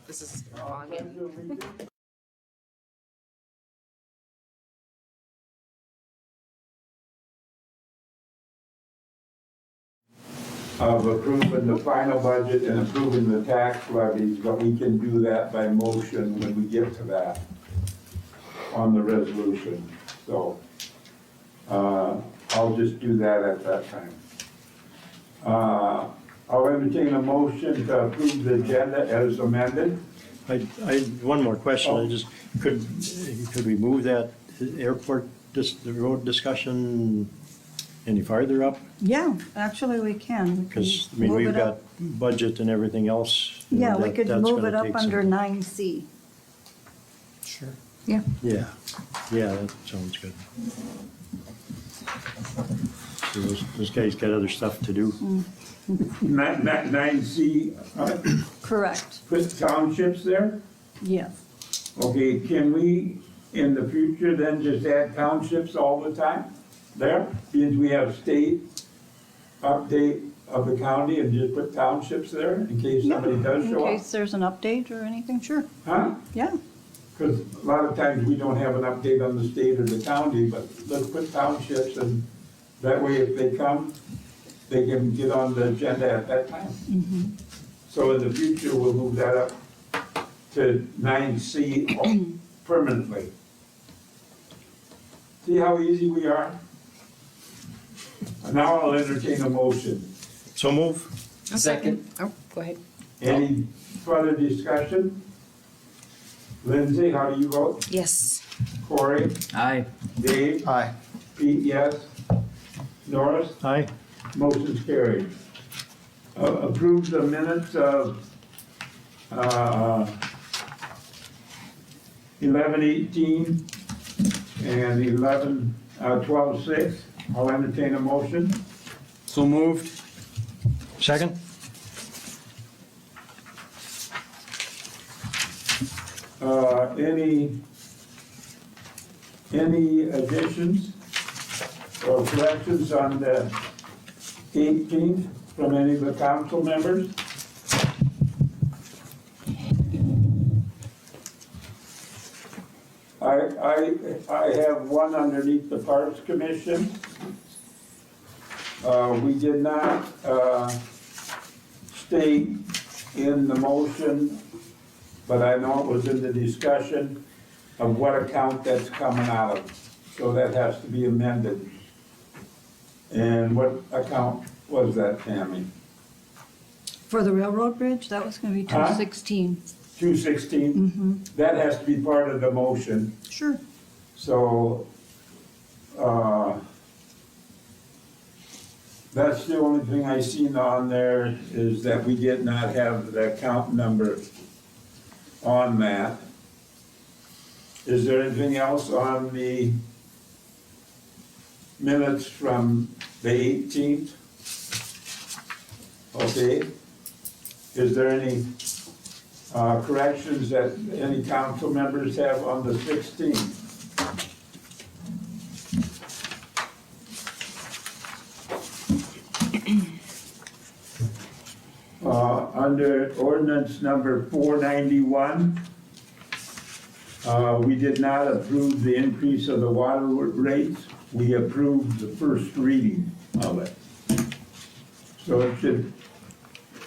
This is login. Of approving the final budget and approving the tax levies, but we can do that by motion when we get to that on the resolution. So I'll just do that at that time. I'll entertain a motion to approve the agenda as amended. I one more question. Oh. I just could we move that airport the road discussion any farther up? Yeah, actually we can. Because I mean Move we've it got up. budget and everything else. You know, Yeah, we could that's move gonna it up take under some- 9C. Sure. Yeah. Yeah, that sounds good. So those guys got other stuff to do. 9C, Correct. put townships there. Yes. Okay, can we, in the future, then just add townships all the time there? Because we have state update of the county and just put townships there in case somebody does In show up? case there's an update or anything, sure. Huh? Yeah. Because a lot of times we don't have an update on the state or the county, but let's put townships, and that way if they come, they can get on the agenda at that time. So in the future, we'll move that up to 9C permanently. See how easy we are? Now I'll entertain a motion. So move. A second. Oh, go ahead. Any further discussion? Lindsay, how do you vote? Yes. Corey? Aye. Dave? Aye. Pete, yes. Norris? Aye. Motion's carried. Approve the minutes of 11/18 and 12/6. I'll entertain a motion. So moved. Second? Any additions or corrections on the 18th from any of the council members? I have one underneath the Parks Commission. We did not state in the motion, but I know it was in the discussion of what account that's coming out of. So that has to be amended. And what account was that, Tammy? For the railroad bridge, that was gonna be Huh? 216. 216? That has to be part of the motion. Sure. So, that's the only thing I seen on there, is that we did not have the account number on that. Is there anything else on the minutes from the 18th? Okay. Is there any corrections that any council members have on the 16th? Under ordinance number 491, we did not approve the increase of the water rates. We approved the first reading of it. So it should,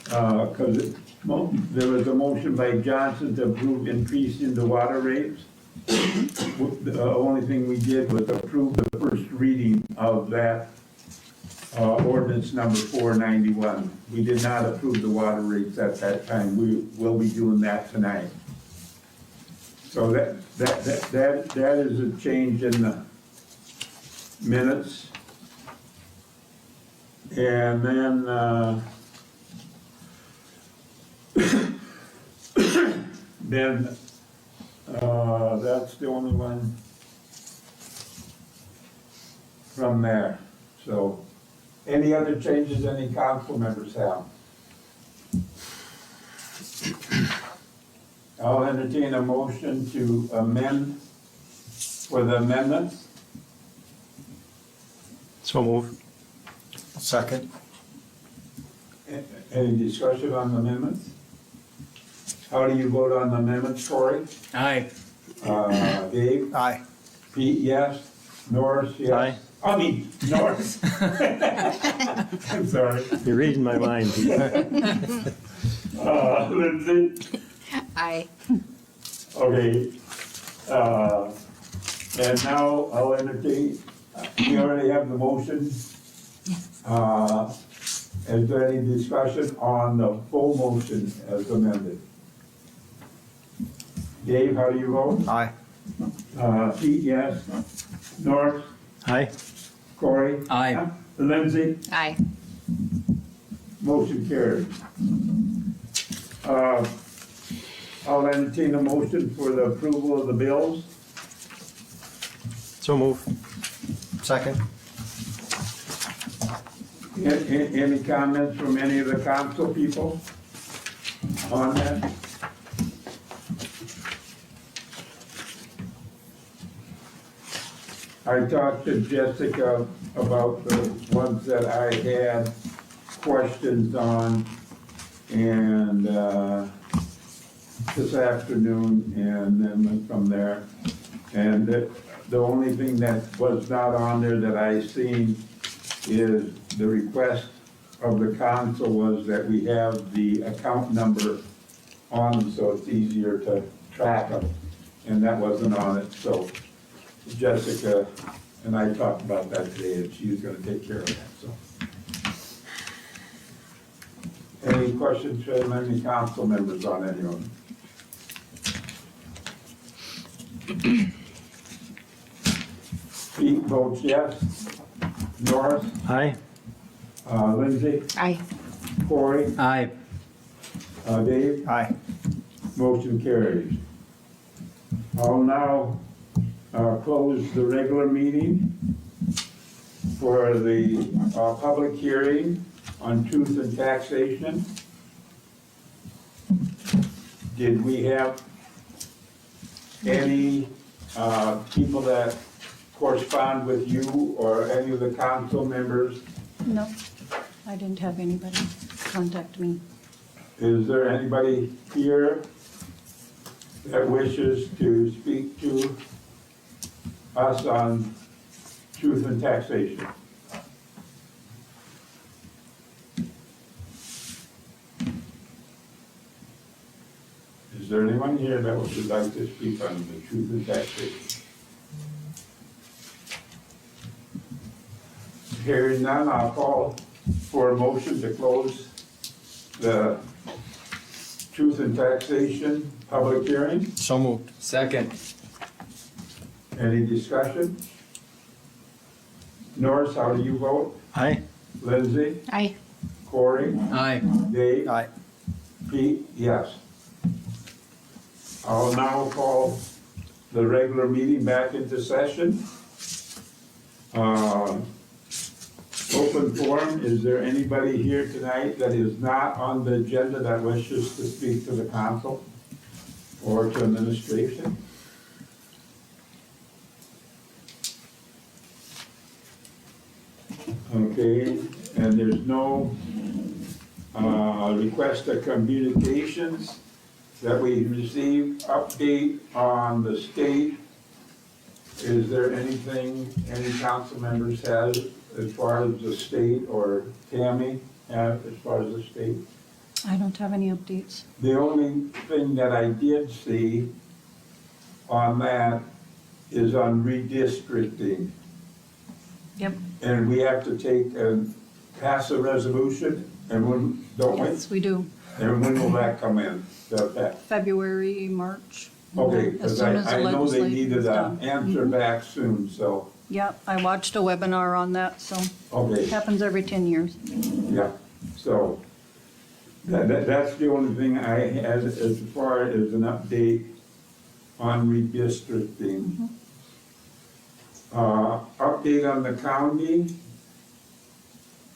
because there was a motion by Johnson to approve increasing the water rates. The only thing we did was approve the first reading of that ordinance number 491. We did not approve the water rates at that time. We will be doing that tonight. So that is a change in the minutes. And then that's the only one from there. So any other changes any council members have? I'll entertain a motion to amend for the amendments. So move. Second. Any discussion on the amendments? How do you vote on the amendments, Corey? Aye. Dave? Aye. Pete, yes. Norris, yes. Aye. I mean, Norris. I'm sorry. You're reading my mind. Lindsay? Aye. Okay. And now I'll entertain, we already have the motion. Is there any discussion on the full motion as amended? Dave, how do you vote? Aye. Pete, yes. Norris? Aye. Corey? Aye. Lindsay? Aye. Motion carried. I'll entertain a motion for the approval of the bills. So move. Second. Any comments from any of the council people on that? I talked to Jessica about the ones that I had questions on, and this afternoon, and then went from there. And the only thing that was not on there that I seen is the request of the council was that we have the account number on them so it's easier to track them. And that wasn't on it, so Jessica and I talked about that today, and she's gonna take care of that, so. Any questions from any council members on any of them? Pete votes yes. Norris? Aye. Lindsay? Aye. Corey? Aye. Dave? Aye. Motion carries. I'll now close the regular meeting for the public hearing on truth and taxation. Did we have any people that correspond with you or any of the council members? No, I didn't have anybody contact me. Is there anybody here that wishes to speak to us on truth and taxation? Is there anyone here that would like to speak on the truth and taxation? Hearing none, I'll call for a motion to close the truth and taxation public hearing. So moved. Second. Any discussion? Norris, how do you vote? Aye. Lindsay? Aye. Corey? Aye. Dave? Aye. Pete? Yes. I'll now call the regular meeting back into session. Open forum, is there anybody here tonight that is not on the agenda that wishes to speak to the council or to administration? Okay, and there's no request of communications that we received. Update on the state. Is there anything any council members have as far as the state, or Tammy have as far as the state? I don't have any updates. The only thing that I did see on that is on redistricting. Yep. And we have to take and pass a resolution, and when, don't we? Yes, we do. And when will that come in, the effect? February, March. Okay, As because soon as the I know they legislation needed is an done. answer back soon, so, Yep, I watched a webinar on that, so it okay, happens every 10 years. yeah, so. That's the only thing I had as far as an update on redistricting. Update on the county.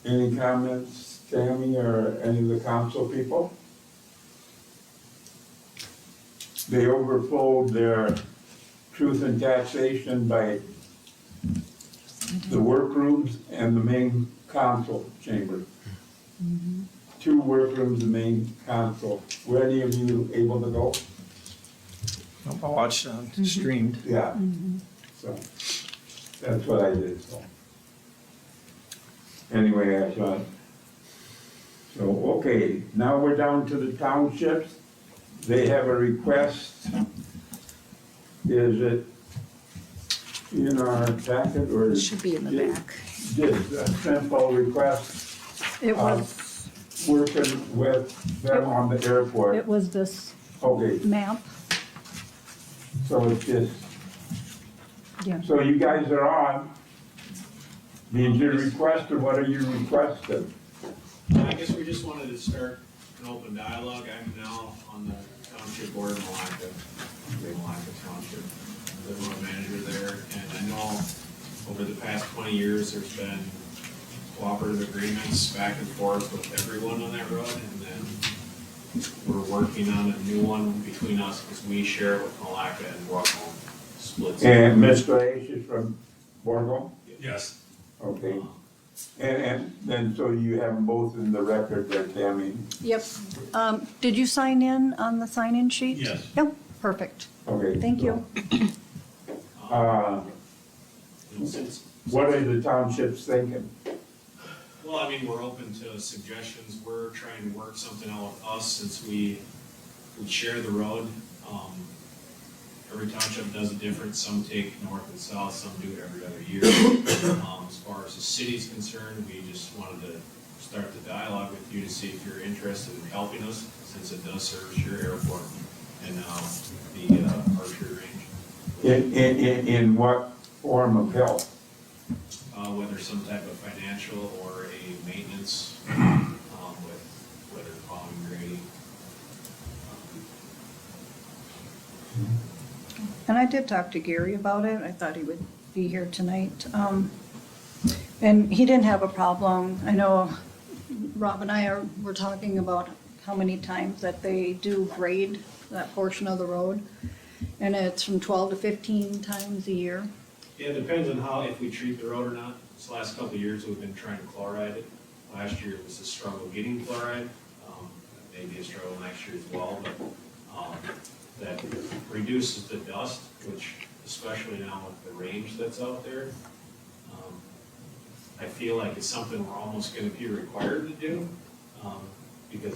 Any comments, Tammy, or any of the council people? They overflowed their truth and taxation by the workrooms and the main council chamber. 2 workrooms, the main console. Were any of you able to go? I watched streamed. Yeah. So, that's what I did, so. Anyway, I thought. So, okay, now we're down to the townships. They have a request. Is it in our packet or? It should be in the back. Just a simple request, It was, working with them on the airport. it was this Okay, map, so it's just, yeah. so you guys are on. Did you request or what are you requesting? I guess we just wanted to start an open dialogue. I'm now on the township board in Malacca Township, the road manager there. And I know over the past 20 years, there's been cooperative agreements back and forth with everyone on that road. And then we're working on a new one between us because we share it with Malacca and Borgholm splits. And Mr. Aish is from Borgholm? Yes. Okay. And then, so you have them both in the record there, Tammy? Yep. Did you sign in on the sign-in sheet? Yes. Yep, perfect. Okay. Thank you. Since What are the townships thinking? Well, I mean, we're open to suggestions. We're trying to work something out with us since we share the road. Every township does it different. Some take north and south, some do it every other year. As far as the city's concerned, we just wanted to start the dialogue with you to see if you're interested in helping us, since it does service your airport and now the archery range. In what form of help? Whether some type of financial or a maintenance, with whether plowing, grading. And I did talk to Gary about it. I thought he would be here tonight. And he didn't have a problem. I know Rob and I were talking about how many times that they do grade that portion of the road. And it's from 12 to 15 times a year. Yeah, it depends on how, if we treat the road or not. This last couple of years, we've been trying to chloride it. Last year it was a struggle getting chloride, maybe a struggle next year as well, but, that reduces the dust, which especially now with the range that's out there, I feel like it's something we're almost gonna be required to do, because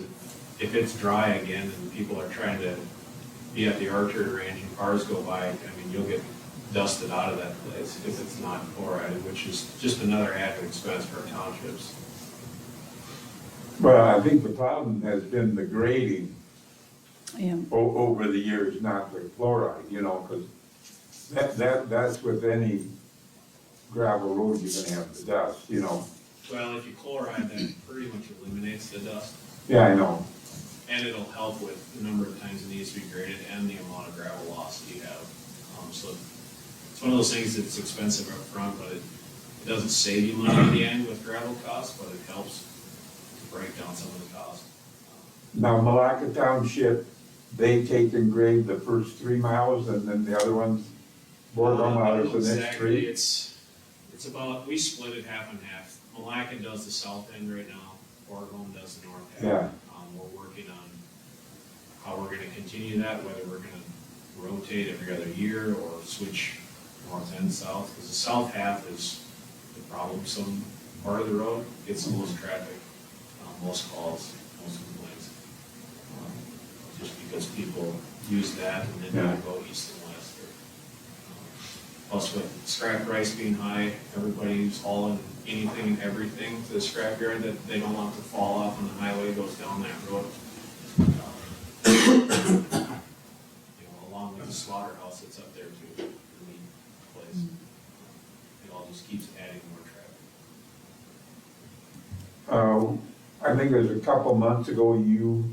if it's dry again and people are trying to be at the archery range and cars go by, I mean, you'll get dusted out of that place if it's not chlorided, which is just another added expense for our townships. Well, I think the problem has been the grading Yeah. over the years, not the chloride, you know, because that's with any gravel road, you're gonna have the dust, you know. Well, if you chloride, that pretty much eliminates the dust, Yeah, I know. and it'll help with the number of times it needs to be graded and the amount of gravel loss that you have. So it's one of those things that's expensive up front, but it doesn't save you money in the end with gravel costs, but it helps to break down some of the costs. Now, Malacca Township, they take and grade the first 3 miles and then the other ones, Borgholm out is the next Exactly, 3? it's about, we split it half and half. Malacca does the south end right now, Borgholm does the north half. Yeah. We're working on how we're gonna continue that, whether we're gonna rotate every other year or switch north and south, because the south half is the problemsome part of the road. It's the most traffic, most calls, most complaints. Just because people use that and then they go east and west. Plus with scrap price being high, everybody's hauling anything and everything to the scrap yard that they don't want to fall off on the highway, goes down that road. Along with the slaughterhouse that's up there too, the meat place. It all just keeps adding more traffic. I think it was a couple months ago, you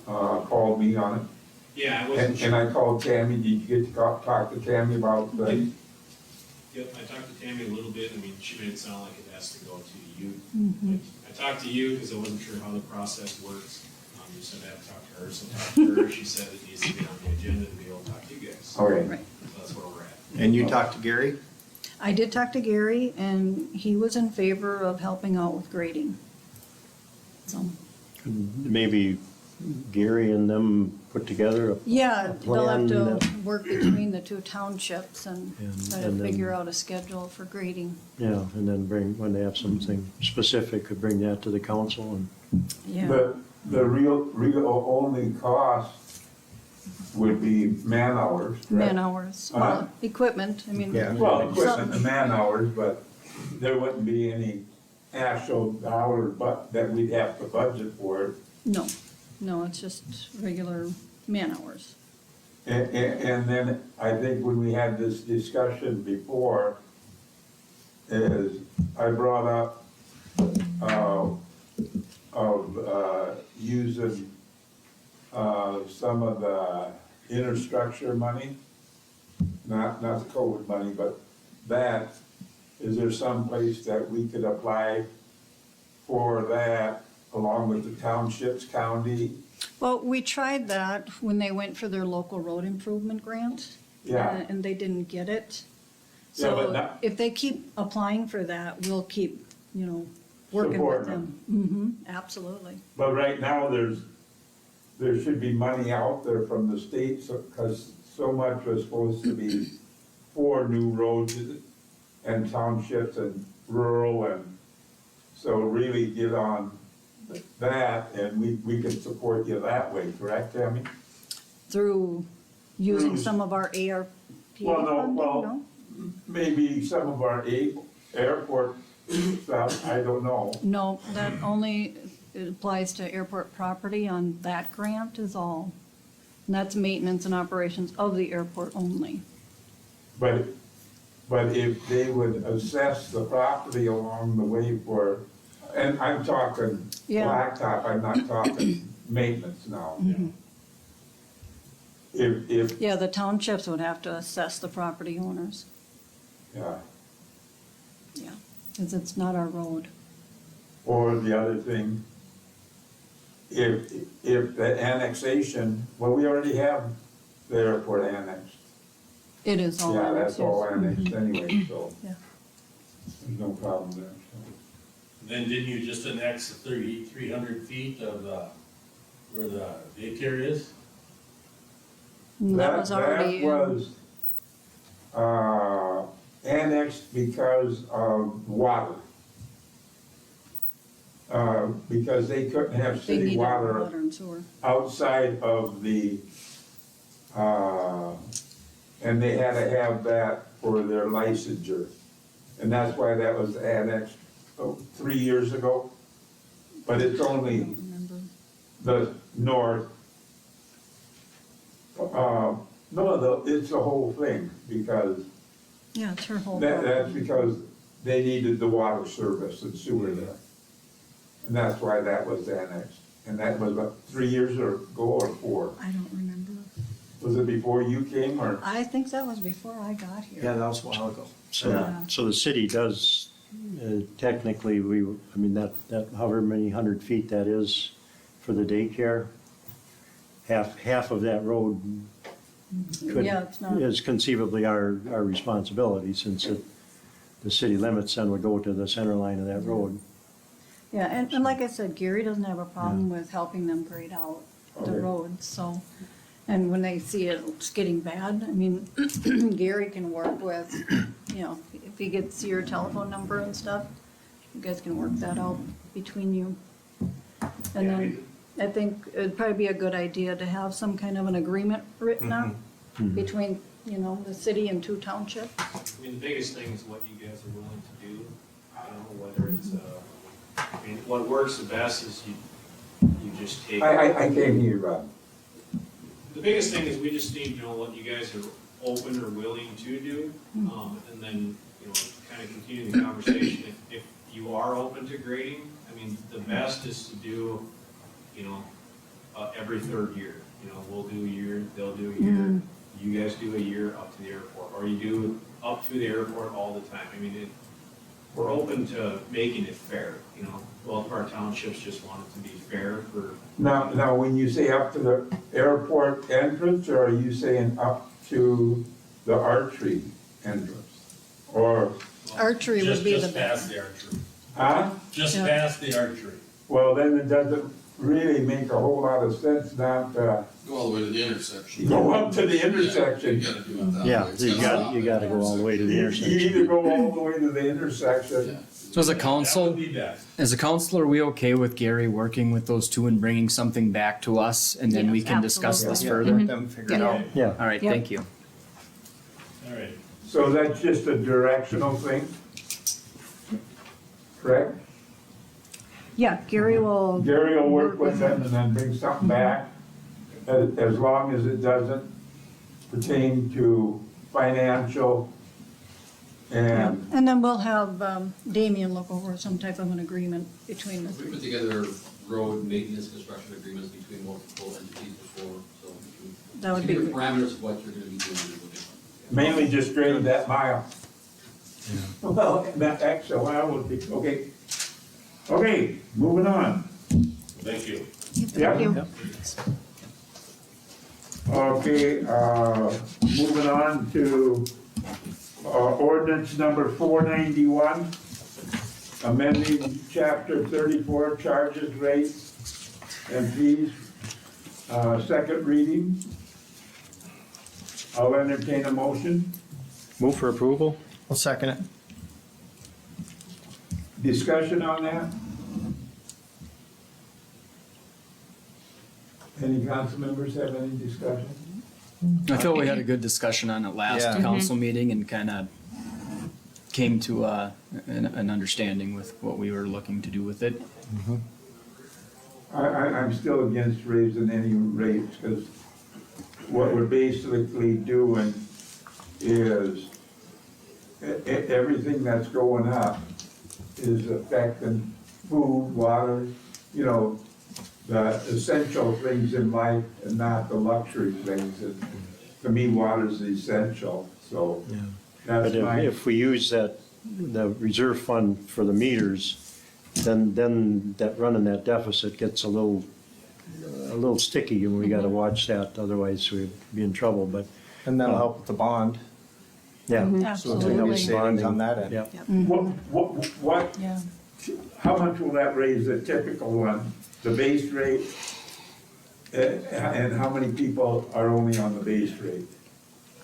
called me on it. Yeah, I wasn't And I called Tammy. Did you get to talk to Tammy about the? Yep, I talked to Tammy a little bit. I mean, she made it sound like it has to go to you. Mhm. I talked to you because I wasn't sure how the process works. You said I have to talk to her, so I talked to her. She said it needs to be on the agenda to be able to talk to you guys. Okay. Right. So that's where we're at. And you talked to Gary? I did talk to Gary, and he was in favor of helping out with grading. So, maybe Gary and them put together a Yeah, they'll have plan to that- work between the two townships and And- try to and then- figure out a schedule for grading. Yeah, and then when they have something specific, could bring that to the council and, Yeah, The real only cost would be man hours, correct? man hours, well, equipment, I mean. Yeah. Well, equipment some- and man hours, but there wouldn't be any actual dollars that we'd have to budget for it. No, it's just regular man hours. And then I think when we had this discussion before, is I brought up, using, some of the infrastructure money, not the COVID money, but that, is there some place that we could apply for that along with the townships, county? Well, we tried that when they went for their local road improvement grant. Yeah. And they didn't get it. Yeah, but So not- if they keep applying for that, we'll keep, working with Supporting them. Mm-hmm, absolutely. But right now, there should be money out there from the state, because so much was supposed to be for new roads and townships and rural, and so really get on that, and we can support you that way, correct, Tammy? Through using Through- some of our ARP Well, no, funding, well- no? Maybe some of our airport stuff, I don't know. No, that only applies to airport property on that grant is all. And that's maintenance and operations of the airport only. But if they would assess the property along the way for, and I'm talking Yeah. blacktop, I'm not talking maintenance now. If, Yeah, the townships would have to assess the property owners, yeah, yeah, because it's not our road. or the other thing, if the annexation, well, we already have the airport annexed. It is all. Yeah, that's all annexed, annexed anyway, so Yeah. there's no problem there, so. Then didn't you just annex the 300 feet of where the daycare is? And that was already. That was, annexed because of water. Because they couldn't have They city needed water water and sewer. outside of the, and they had to have that for their licensure. And that's why that was annexed 3 years ago. But it's I only don't remember. the north. It's the whole thing, because Yeah, it's her whole. that's property. because they needed the water service and sewer there. And that's why that was annexed. And that was about 3 years ago or 4. I don't remember. Was it before you came, or? I think that was before I got here. Yeah, that was a while ago. so the city does, technically, that however many 100 feet that is for the daycare, half of that road Yeah, it's not. is conceivably our responsibility, since the city limits then would go to the center line of that road. Yeah, and like I said, Gary doesn't have a problem with helping them grade out the Okay. roads, so. And when they see it's getting bad, I mean, Gary can work with, if he gets your telephone number and stuff, you guys can work that out between you. And then I think it'd probably be a good idea to have some kind of an agreement written up between, the city and two townships. I mean, the biggest thing is what you guys are willing to do, whether it's, what works the best is you just take. I can't hear you, Rob. The biggest thing is we just need to know what you guys are open or willing to do, and then, kind of continue the conversation. If you are open to grading, I mean, the best is to do, every third year. We'll do a year, they'll do a year, you guys do a year up to the airport, or you do up to the airport all the time. I mean, we're open to making it fair, both of our townships just want it to be fair for. Now, when you say up to the airport entrance, or are you saying up to the archery entrance? Or, Archery would be the Just past best. the archery. huh? Just Yeah. past the archery. Well, then it doesn't, really make a whole lot of sense not to Go all the way to the intersection. go up to the Yeah, intersection. You gotta do it that way. Yeah, It's you gonna got, stop you at gotta go all the way to the You intersection. either go all the way to the intersection. Yeah. So as a That council, would be best. as a council, are we okay with Gary working with those two and bringing something back to us and then we Yes, can discuss this absolutely. further? Let them figure it out. Yeah, All right, Yep. thank you. All right. So that's just a directional thing? Correct? Yeah, Gary will, Gary will work with them and then bring something back, as long as it doesn't pertain to financial and, and then we'll have Damien look over some type of an agreement between the We three. put together road maintenance construction agreements between multiple entities before, so. That would be give you good. parameters of what you're gonna be doing. mainly just grade that mile. Well, that extra mile would be, okay. Okay, moving on. Thank you. Yeah. You. Okay, moving on to, ordinance number 491, amending chapter 34, charges, rates, and fees, second reading. I'll entertain a motion. move for approval? I'll second it. Discussion on that? Any council members have any discussion? I feel we had a good discussion on it last Yeah. council meeting and kind of came to an understanding with what we were looking to do with it. I'm still against raising any rates, because what we're basically doing is everything that's going up is affecting food, water, you know, the essential things in life and not the luxury things. And to me, water's essential, so that's But my. if we use that, the reserve fund for the meters, then that running that deficit gets a little sticky and we gotta watch that, otherwise we'd be in trouble, but, And that'll help with the bond. yeah. So there'll be Absolutely. savings on that end. Yeah, What, Yeah. how much will that raise the typical one, the base rate? And how many people are only on the base rate?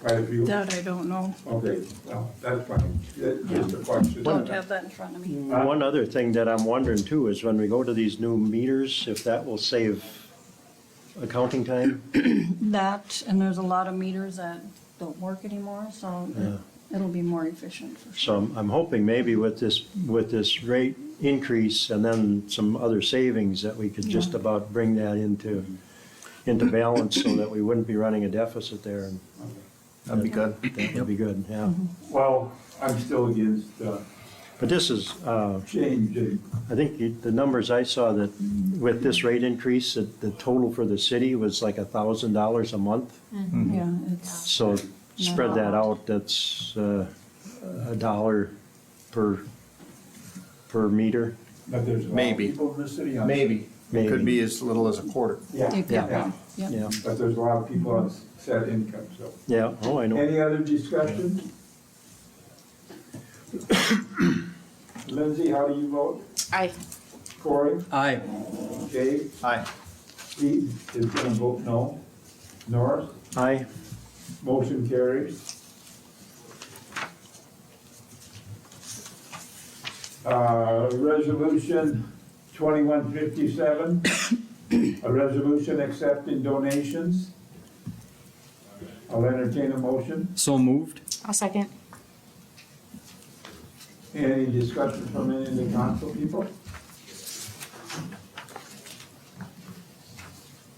Quite a few? That I don't know. Okay, well, that's fine, It's just a question. Don't have that in front of me. one other thing that I'm wondering too is when we go to these new meters, if that will save accounting time? That, and there's a lot of meters that don't work anymore, so it'll be more efficient for sure. So I'm hoping maybe with this rate increase and then some other savings that we could just about bring that into balance so that we wouldn't be running a deficit there. And That'd be good. that would be good, yeah. Well, I'm still against But this is, changing. I think the numbers I saw that with this rate increase, that the total for the city was like $1,000 a month. Yeah, it's, So spread that out, that's $1 per meter. But there's a lot of Maybe. people in the city on. Maybe. It Maybe. could be as little as a quarter. Yeah, yeah, yeah, yeah. Yeah, but there's a lot of people on set income, so. yeah, oh, I know. Any other discussion? Lindsay, how do you vote? Aye. Corey? Aye. Dave? Aye. Pete is gonna vote no. Norris? Aye, Motion carries. Resolution 2157, a resolution accepting donations. I'll entertain a motion. So moved. I'll second. Any discussion from any of the council people?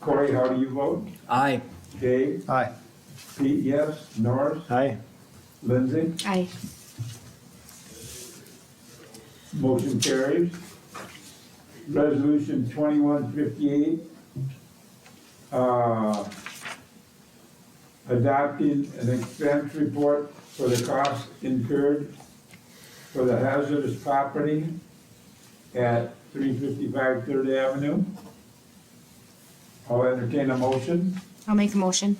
Corey, how do you vote? Aye. Dave? Aye. Pete, yes. Norris? aye, Lindsay? Aye. Motion carries. Resolution 2158, adopting an expense report for the costs incurred for the hazardous property at 355 Third Avenue. I'll entertain a motion. I'll make a motion.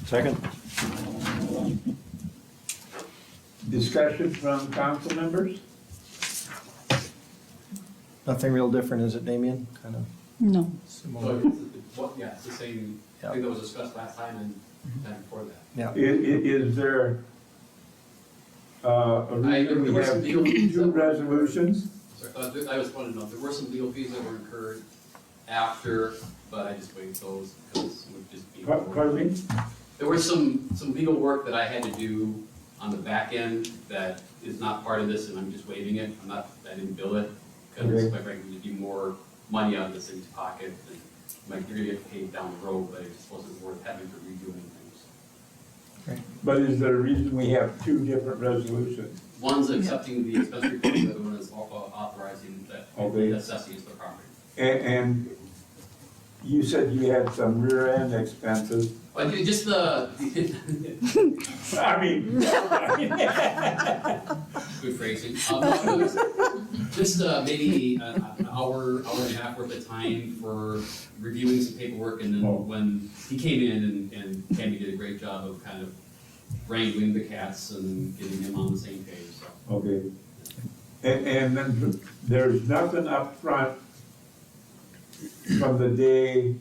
second? Discussion from council members? Nothing real different, is it, Damien? Kind of. No. So yeah, it's the same, I think that was discussed last time and time before that. Yeah. Is there a reason we have two resolutions? So I just wanted to know, there were some legal fees that were incurred after, but I just waived those because it would just be. Pardon me? There was some legal work that I had to do on the back end that is not part of this, and I'm just waiving it. I didn't bill it, because Okay. quite frankly, it'd be more money out of the city's pocket, and like, you're gonna get paid down the road, but it just wasn't worth having to redo anything. But is there a reason we have two different resolutions? One's accepting the expense report, the other one is authorizing that Okay. assessing of the property. And you said you had some rear end expenses. But just the, I mean, good phrasing. No, it was just maybe an hour and a half worth of time for reviewing some paperwork, and then when he came in and Tammy did a great job of kind of wrangling the cats and getting them on the same page, so. okay. And then there's nothing up front from the day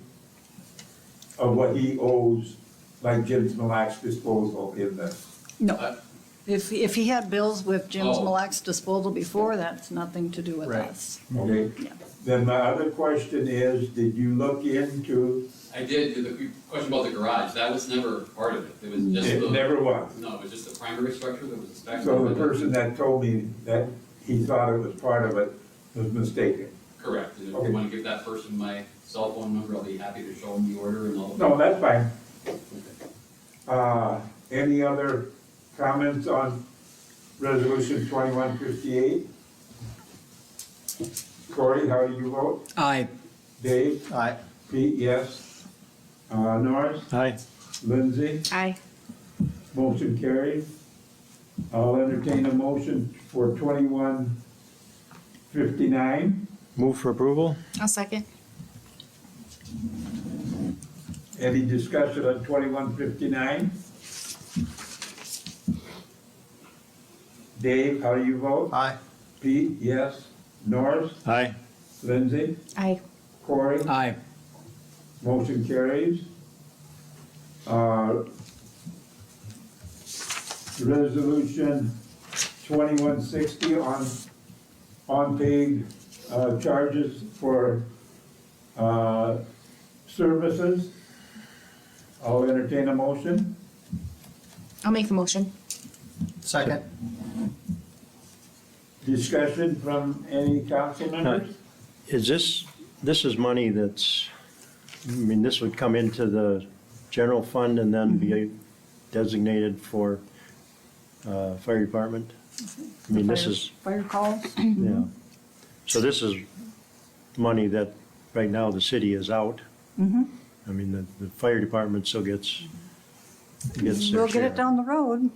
of what he owes, like Jim's Mille Lacs disposal in this. No. If he had bills with Jim's Oh. Mille Lacs disposal before, that's nothing to do with Right. us. Okay? Yeah. Then my other question is, did you look into, I did, the question about the garage, that was never part of it. It was just it the, never was. no, it was just the primary structure that was inspected. So the person that told me that he thought it was part of it was mistaken. Correct, and if Okay. you wanna give that person my cell phone number, I'll be happy to show them the order and all of that. No, that's fine. Any other comments on resolution 2158? Corey, how do you vote? Aye. Dave? Aye. Pete, yes. Norris? Aye. Lindsay? Aye. Motion carried. I'll entertain a motion for 2159. Move for approval? I'll second. Any discussion on 2159? Dave, how do you vote? Aye. Pete, yes. Norris? Aye. Lindsay? Aye. Corey? Aye. Motion carries. Resolution 2160 on unpaid charges for services. I'll entertain a motion. I'll make the motion. Second. Discussion from any council members? Is this is money that's, I mean, this would come into the general fund and then be designated for fire department? I mean, this is, Fire calls? yeah. So this is money that right now the city is out. Mhm. I mean, the fire department still gets their We'll get share. it down the road.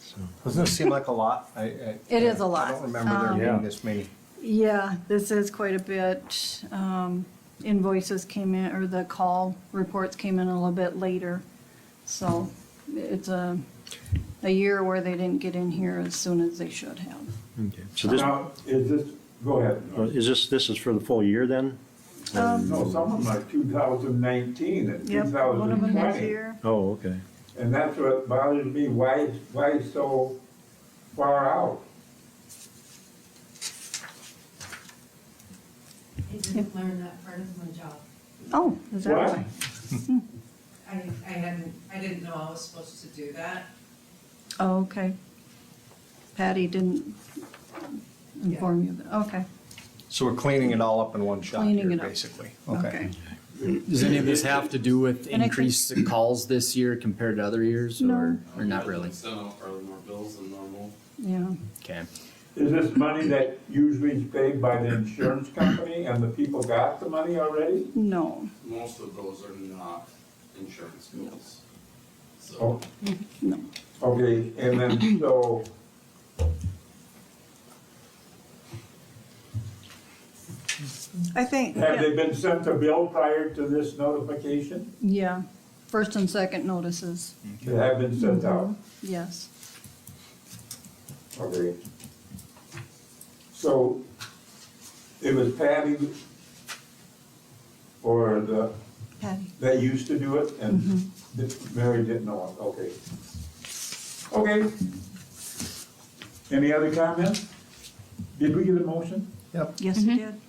So, Doesn't this seem like a lot? It is a lot. I don't remember there Yeah. being this many. Yeah, this is quite a bit. Invoices came in, or the call reports came in a little bit later. So it's a year where they didn't get in here as soon as they should have. okay. So this, Now, is this, go ahead. this is for the full year then? No, some of them are 2019 and Yep, one of them is 2020. here. Oh, okay. And that's what bothers me, why so far out? I didn't learn that part of my job. Oh, is that What? right? I didn't know I was supposed to do that. Oh, okay. Patty didn't inform you, but, okay, So we're cleaning it all up in one shot Cleaning here, it up. basically. okay. Does any of this have to do with And I think- increased calls this year compared to other years, or not really? So, are there more bills than normal? Yeah, Okay. Is this money that usually is paid by the insurance company and the people got the money already? no, Most of those are not insurance bills. Oh, So, no. okay, and then, so, I think, have they been sent a bill prior to this notification? yeah, first and second notices, They have been sent out, yes. okay. So, it was Patty or the, Patty. that used to do it, and Mary didn't know it, okay. Okay. Any other comments? Did we get a motion? Yes, you did.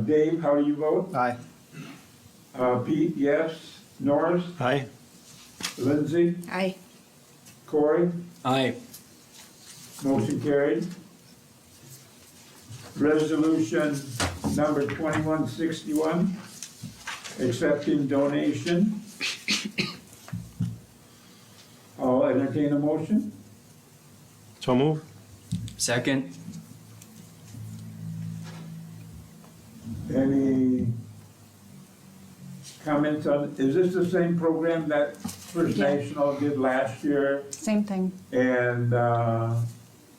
Dave, how do you vote? Aye. Pete, yes. Norris? Aye. Lindsay? Aye. Corey? Aye. Motion carried. Resolution number 2161, accepting donation. I'll entertain a motion. So move. Second? Any comments on, is this the same program that First Yeah. National did last year? Same thing. And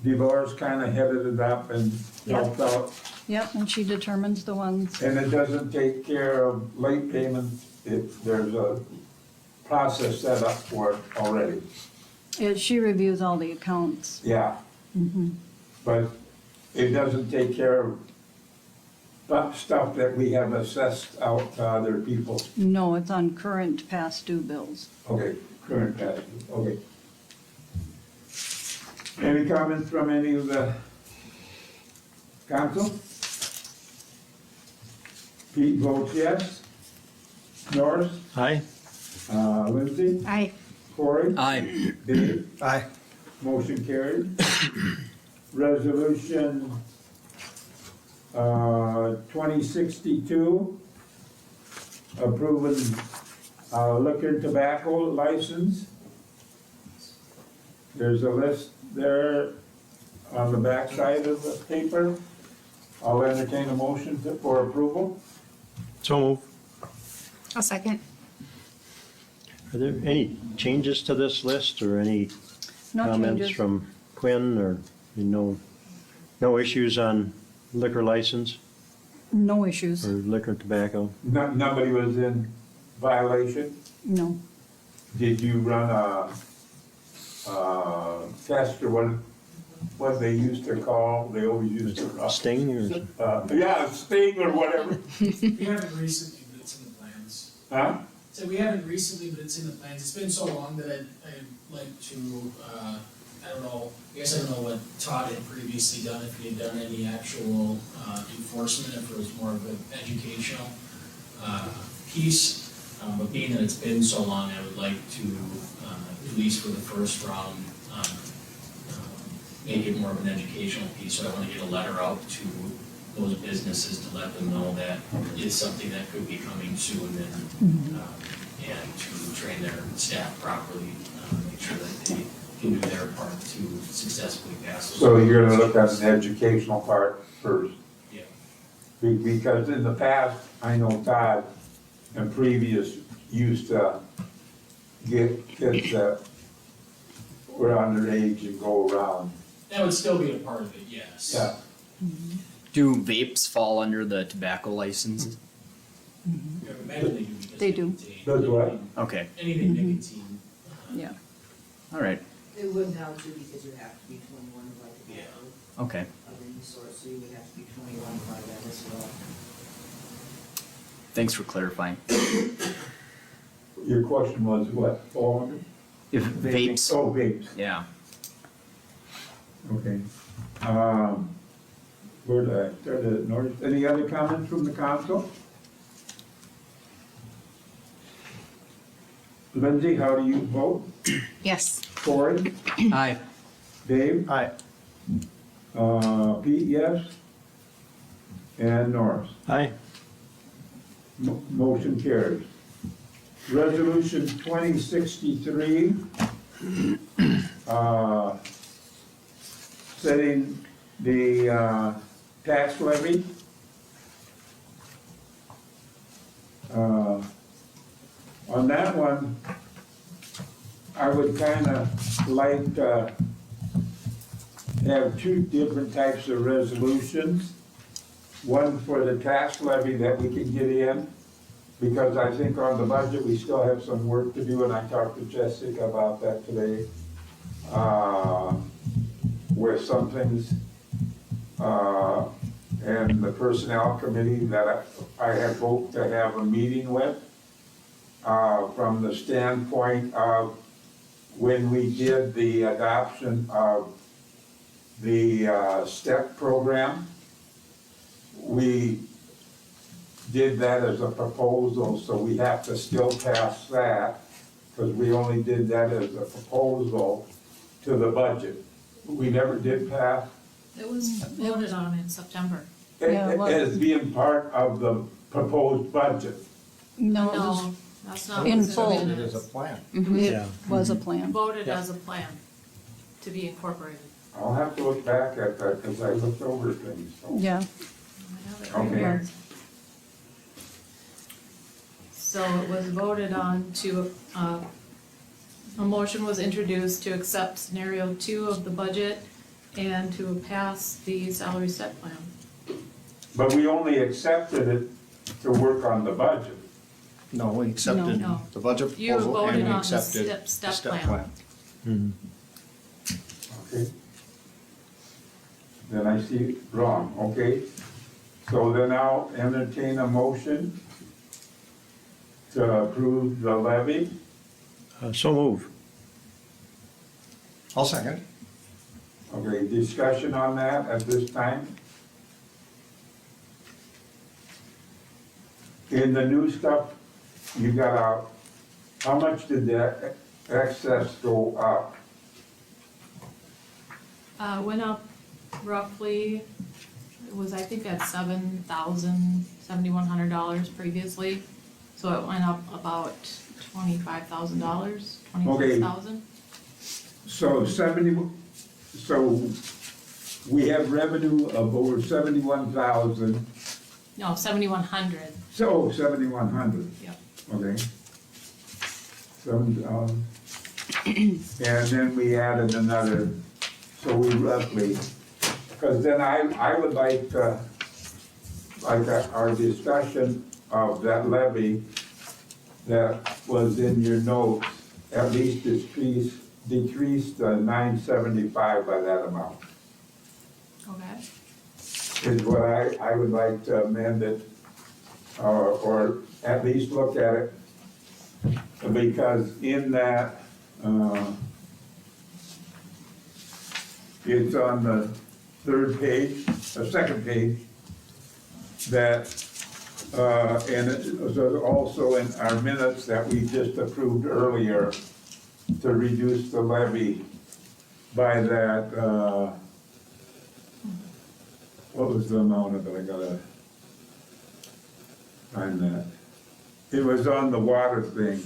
Dolores kind of headed it up and helped out. Yep, and she determines the ones. And it doesn't take care of late payments, there's a process set up for it already. She reviews all the accounts. Yeah. But it doesn't take care of stuff that we have assessed out to other people. No, it's on current past due bills. Okay, current tax, okay. Any comments from any of the council? Pete votes yes. Norris? Aye. Lindsay? Aye. Corey? Aye. Dave? Aye. Motion carried. Resolution 2062, approving liquor and tobacco license. There's a list there on the back side of the paper. I'll entertain a motion for approval. So move. I'll second. Are there any changes to this list or any No comments changes. from Quinn or no issues on liquor license No issues. or liquor and tobacco? Nobody was in violation. No. Did you run a test or what they used to call, they always used to. Sting or? Yeah, Sting or whatever. We haven't recently, but it's in the plans. Huh? So we haven't recently, but it's in the plans. It's been so long that I'd like to, I don't know, I guess I don't know what Todd had previously done, if he had done any actual enforcement, if it was more of an educational piece. But being that it's been so long, I would like to, at least for the first round, make it more of an educational piece. So I want to get a letter out to those businesses to let them know that it's something that could be coming soon and to train their staff properly, make sure that they can do their part to successfully pass those. So you're gonna look at an educational part first? Yeah. Because in the past, I know Todd and previous used to get kids that were underage and go around. That would still be a part of it, yes. Yeah. Do vapes fall under the tobacco license? Yeah, imagine they do because They do. nicotine. Does what? Okay, Anything nicotine. Yeah. all right, It would now too, because you have to be 21 to buy tobacco okay. of any sort, so you would have to be 21 to buy that as well. Thanks for clarifying. Your question was what, fall under? If vapes, Oh, vapes, yeah. okay. Where did I start at North? Any other comments from the council? Lindsay, how do you vote? Yes. Corey? Aye. Dave? Aye. Pete, yes? And Norris? Aye. Motion carries. Resolution 2063, setting the tax levy. On that one, I would kind of like to have two different types of resolutions. One for the tax levy that we can get in, because I think on the budget, we still have some work to do, and I talked to Jessica about that today. Where some things, and the personnel committee that I had hoped to have a meeting with, from the standpoint of when we did the adoption of the STEP program, we did that as a proposal, so we have to still pass that, because we only did that as a proposal to the budget. We never did pass It was voted on in September. Yeah, it well- as being part of the proposed budget. No, No, that's not. In what's full. in It is a minutes. plan. Yeah. it was a plan. Voted as a plan to be incorporated. I'll have to look back at that, because I looked over things, so. Yeah, I have it right Okay. here. So it was voted on to, a motion was introduced to accept scenario 2 of the budget and to pass the salary set plan. But we only accepted it to work on the budget. No, we accepted No. the budget You proposal voted and we on the accepted the step step plan. plan. Okay. Then I see it wrong, okay? So then I'll entertain a motion to approve the levy. So move. I'll second. Okay, discussion on that at this time? In the new stuff, you got out, how much did the excess go up? Went up roughly, it was, I think, at $7,100 previously. So it went up about $25,000, $26,000. So we have revenue of over 71,000, No, 7,100, so 7,100, yep. okay? 7,000. And then we added another, so we roughly, because then I would like our discussion of that levy that was in your notes, at least decreased to 975 by that amount, Okay. is what I would like to amend it, or at least look at it. Because in that, it's on the third page, the second page, that, and it was also in our minutes that we just approved earlier to reduce the levy by that, what was the amount of it? I gotta find that. It was on the water thing.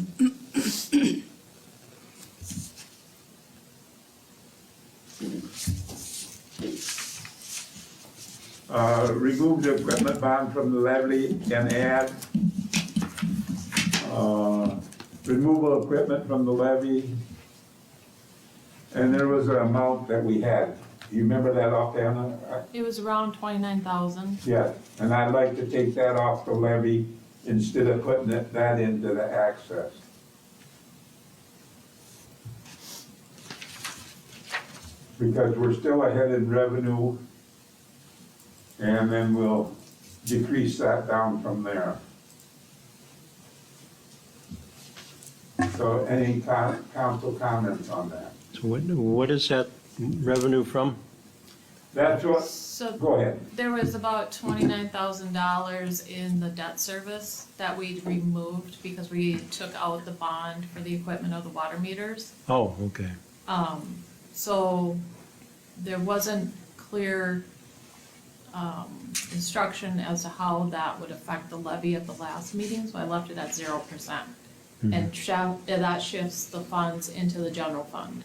Remove the equipment bond from the levy and add, removal of equipment from the levy. And there was an amount that we had. You remember that offhand? It was around 29,000. Yeah, and I'd like to take that off the levy instead of putting that into the access. Because we're still ahead in revenue, and then we'll decrease that down from there. So any council comments on that? So what is that revenue from? That's what, So go ahead. there was about $29,000 in the debt service that we removed because we took out the bond for the equipment of the water meters. Oh, okay. So there wasn't clear instruction as to how that would affect the levy at the last meeting, so I left it at 0%. And that shifts the funds into the general fund.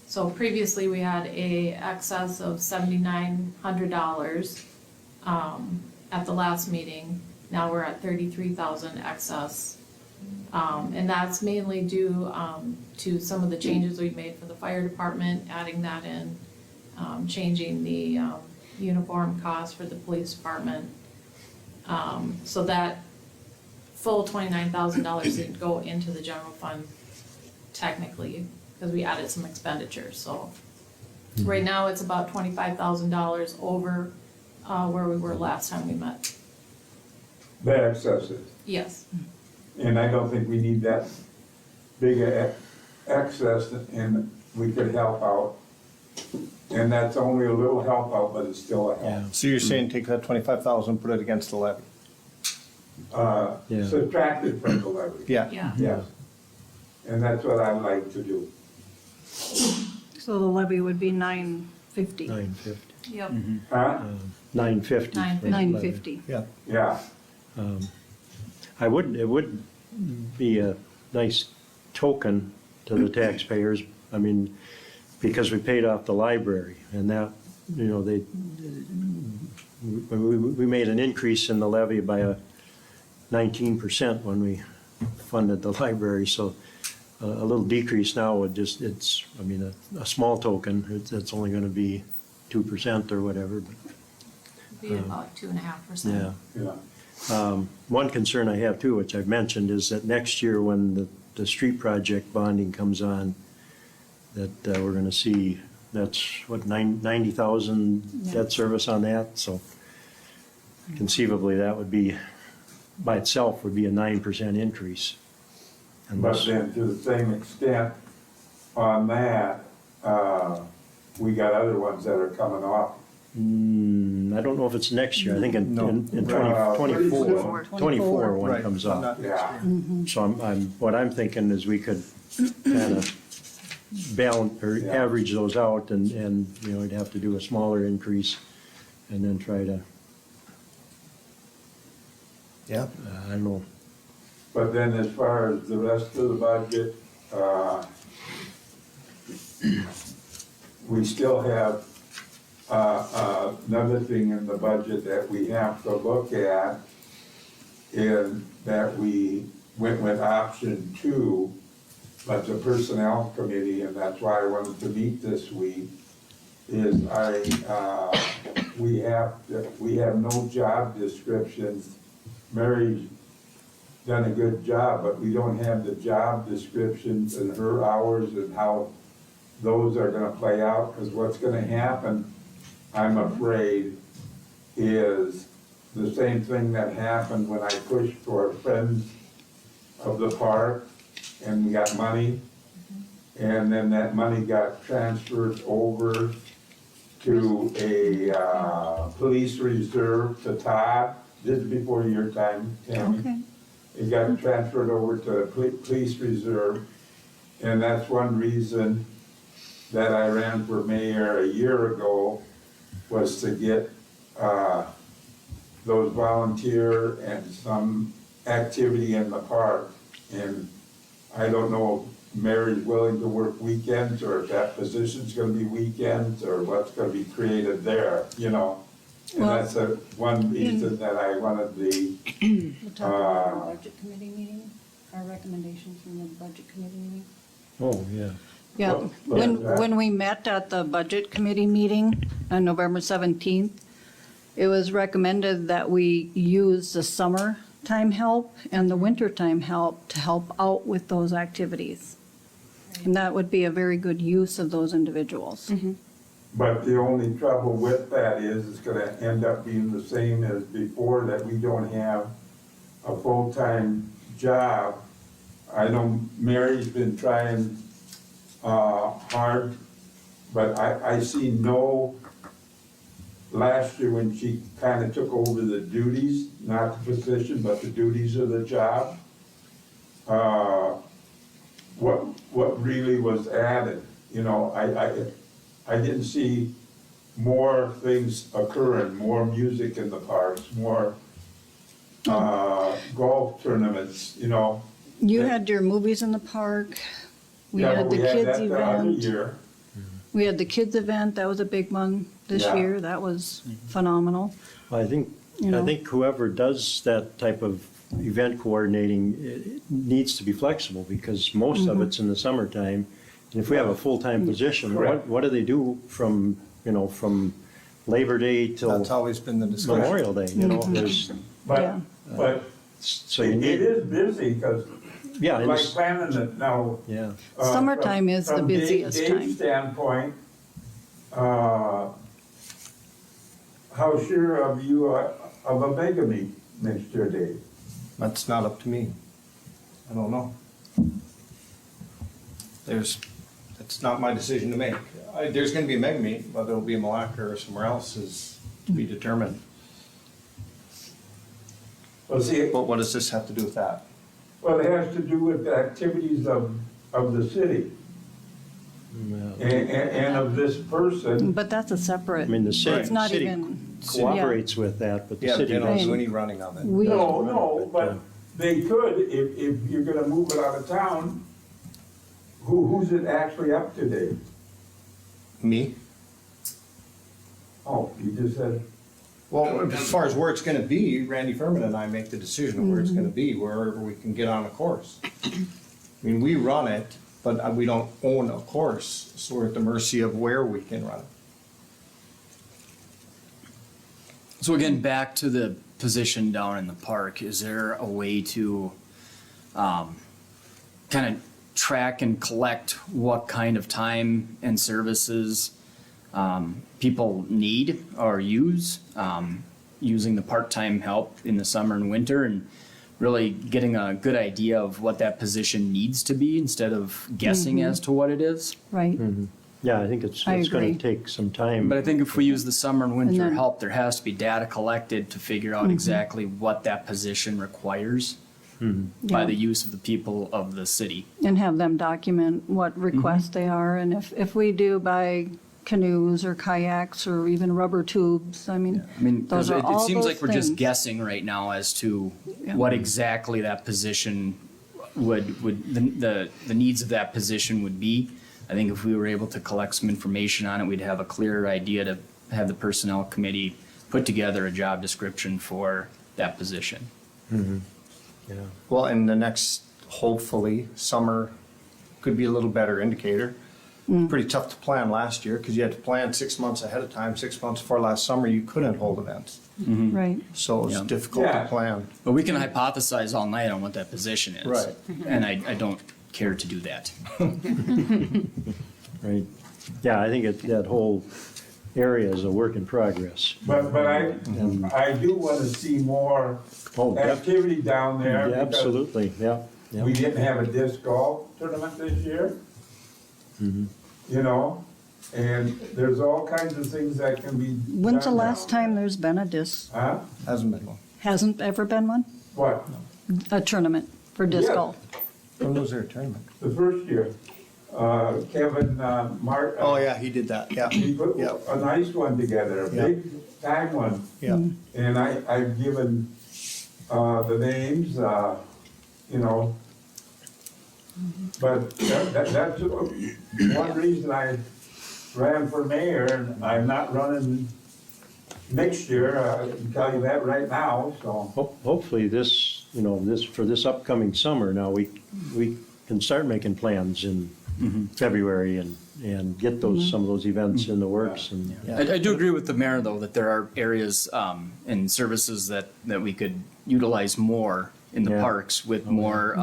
So previously, we had a excess of $7,900 at the last meeting. Now we're at 33,000 excess. And that's mainly due to some of the changes we've made for the fire department, adding that in, changing the uniform cost for the police department. So that full $29,000 didn't go into the general fund technically, because we added some expenditures, so. Right now, it's about $25,000 over where we were last time we met. They're excessive. Yes. And I don't think we need that big a excess, and we could help out. And that's only a little help out, but it's still a help. So you're saying take that 25,000, put it against the levy? Yeah. Subtracted from the levy. Yeah. Yeah. Yes. And that's what I'd like to do. So the levy would be $950. 950. Yep. Huh? 950. $950. Yeah. Yeah. It would be a nice token to the taxpayers, I mean, because we paid off the library, and that, you know, we made an increase in the levy by 19% when we funded the library, so a little decrease now would just, it's, I mean, a small token, it's only gonna be 2% or whatever, but, Be about 2.5%. yeah. Yeah. One concern I have too, which I've mentioned, is that next year when the street project bonding comes on, that we're gonna see, that's what, 90,000 debt service on that, so conceivably that would be, by itself, would be a 9% increase. But Unless, then to the same extent on that, we got other ones that are coming off. I don't know if it's next year, I think in No. 24, 24 one Right. comes off. Not next Yeah. year. So what I'm thinking is we could kind of balance or Yeah. average those out, and, you know, we'd have to do a smaller increase and then try to, Yeah. I don't know. But then as far as the rest of the budget, we still have another thing in the budget that we have to look at, is that we went with option 2, but the personnel committee, and that's why I wanted to meet this week, is we have no job descriptions. Mary's done a good job, but we don't have the job descriptions and her hours and how those are gonna play out, because what's gonna happen, I'm afraid, is the same thing that happened when I pushed for Friends of the Park, and we got money, and then that money got transferred over to a police reserve to Todd. This is before your time, Tammy. Okay. It got transferred over to police reserve, and that's one reason that I ran for mayor a year ago, was to get those volunteer and some activity in the park. And I don't know if Mary's willing to work weekends, or if that position's gonna be weekends, or what's gonna be created there, you know? And Well, that's one reason that I wanted the, We'll talk about our budget committee meeting, our recommendations from the budget committee meeting. Oh, yeah. Yeah, What is that? when we met at the budget committee meeting on November 17th, it was recommended that we use the summertime help and the wintertime help to help out with those activities. And that would be a very good use of those individuals. but the only trouble with that is it's gonna end up being the same as before, that we don't have a full-time job. I know Mary's been trying hard, but I see no, last year when she kind of took over the duties, not the position, but the duties of the job, what really was added, you know, I didn't see more things occurring, more music in the parks, more golf tournaments, you know. You had your movies in the park, we Yeah, had but the we had kids that the other event. year. We had the kids event, that was a big one this Yeah. year, that was phenomenal. Well, I think You know. whoever does that type of event coordinating, it needs to be flexible, because most of it's in the summertime. And if we have a full-time position, Correct. what do they do from, you know, from Labor Day till That's always been the discussion. Memorial Day, you know? There's, Yeah. But so you it need, is busy, because yeah, and like it's- planning it now. yeah. Summertime is the From busiest Dave's time. standpoint, how sure of you are of a bigamy next year, Dave? That's not up to me. I don't know. It's not my decision to make. There's gonna be a mega meet, whether it'll be in Malacca or somewhere else is to be determined. Well, see, But what does this have to do with that? well, it has to do with the activities of the city and of this person. But that's a separate, I mean, the city, it's not city even, cooperates with that, but the Yeah, city they don't doesn't. do any running of it. we, No, but they could, if you're gonna move it out of town, who's it actually up to, Dave? Me? Oh, you just said, Well, as far as where it's gonna be, Randy Furman and I make the decision of where it's gonna be, wherever we can get on a course. I mean, we run it, but we don't own a course, so we're at the mercy of where we can run it. So again, back to the position down in the park, is there a way to kind of track and collect what kind of time and services people need or use, using the part-time help in the summer and winter, and really getting a good idea of what that position needs to be instead of guessing as to what it is? right, Yeah, I think it's I gonna agree. take some time. But I think if we use the summer and winter then- help, there has to be data collected to figure out exactly what that position requires by Yeah. the use of the people of the city. and have them document what requests they are, and if we do buy canoes or kayaks or even rubber tubes, I mean, I mean, 'cause those are it all seems like those we're just things. guessing right now as to Yeah. what exactly that position would, the needs of that position would be. I think if we were able to collect some information on it, we'd have a clearer idea to have the personnel committee put together a job description for that position. Yeah. Well, and the next, hopefully, summer could be a little better indicator. Pretty tough to plan last year, because you had to plan 6 months ahead of time. 6 months before last summer, you couldn't hold events. Right, So it's Yeah. difficult to Yeah. plan. But we can hypothesize all night on what that position is. Right. And I don't care to do that. Right. Yeah, I think that whole area is a work in progress. but I do wanna see more Oh, activity down there. because absolutely, yeah. Yeah. We didn't have a disc golf tournament this year. You know, and there's all kinds of things that can be. when's the done last down time there's been a disc, there. Huh? Hasn't been one. hasn't ever been one? What? A tournament for disc Yeah. golf? When was their tournament? The first year, Kevin, Mark. Oh, yeah, he did that, yeah. He put Yeah. a nice one together, a Yeah. big time one. Yeah. And I've given, the names, you know. But that's one reason I ran for mayor, and I'm not running next year, I can tell you that right now, so. Hopefully this, for this upcoming summer, now we can start making plans in February and get some of those events in the works and. I do agree with the mayor, though, that there are areas and services that we could utilize more in the Yeah. parks with more,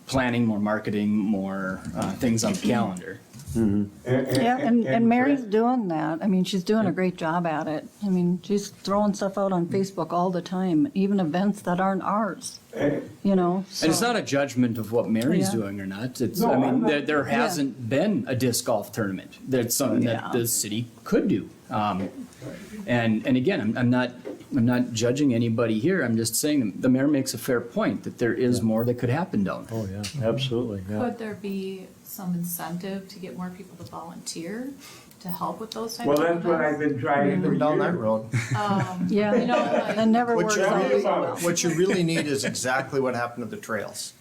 planning, more marketing, more things on the calendar. Yeah, and Mary's doing that. I mean, she's doing a great job at it. I mean, she's throwing stuff out on Facebook all the time, even events that aren't ours, you know? And it's so- not a judgment of what Mary's Yeah. doing or not. It's, No, I mean, I'm not- there hasn't been a disc golf tournament. That's something that Yeah. the city could do. And again, I'm not judging anybody here. I'm just saying the mayor makes a fair point that there is more that could happen down there. Oh, yeah, absolutely, yeah. Could there be some incentive to get more people to volunteer to help with those types Well, of that's what I've events? been trying for We're down that years. road. Yeah, You know, like- that never What works you out really- so well. What you really need is exactly what happened to the trails.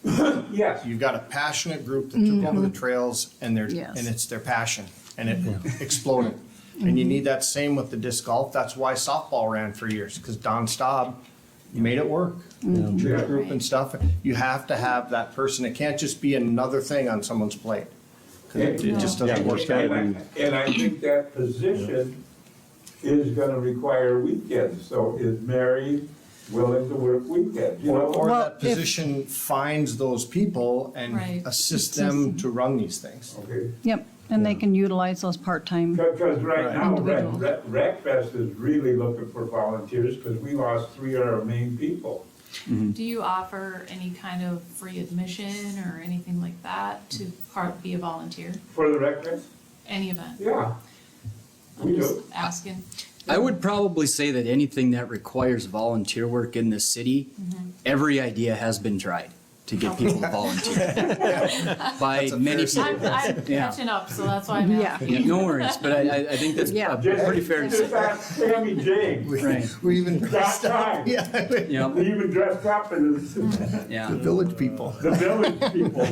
Yes, You've got a passionate group that took over the trails and Yes. it's their passion and it exploded. And you need that same with the disc golf. That's why softball ran for years, because Don Staub made it work. Your group and stuff. You have to have that person. It can't just be another thing on someone's plate. 'Cause it just doesn't Yeah, work. it's gotta and I think that position is gonna require weekends, so is Mary willing to work weekends, you know? Or Well, that position finds those people and Right. assists them to run these things. Okay, Yep, And they can utilize those part-time. Because right now, Individuals. Rec Fest is really looking for volunteers, because we lost 3 of our main people. Do you offer any kind of free admission or anything like that to be a volunteer? For the Rec Fest? Any event? Yeah. I'm We just do. asking. I would probably say that anything that requires volunteer work in this city, every idea has been tried to get people to volunteer. By many people. I'm Yeah. catching up, so that's why I'm Yeah. asking. Yeah, no worries, but I think that's Yeah. pretty fair to Just say. ask Tammy James. Right, We even Got dressed up, time. yeah, yeah, We even dressed up as yeah. the village people. the village people.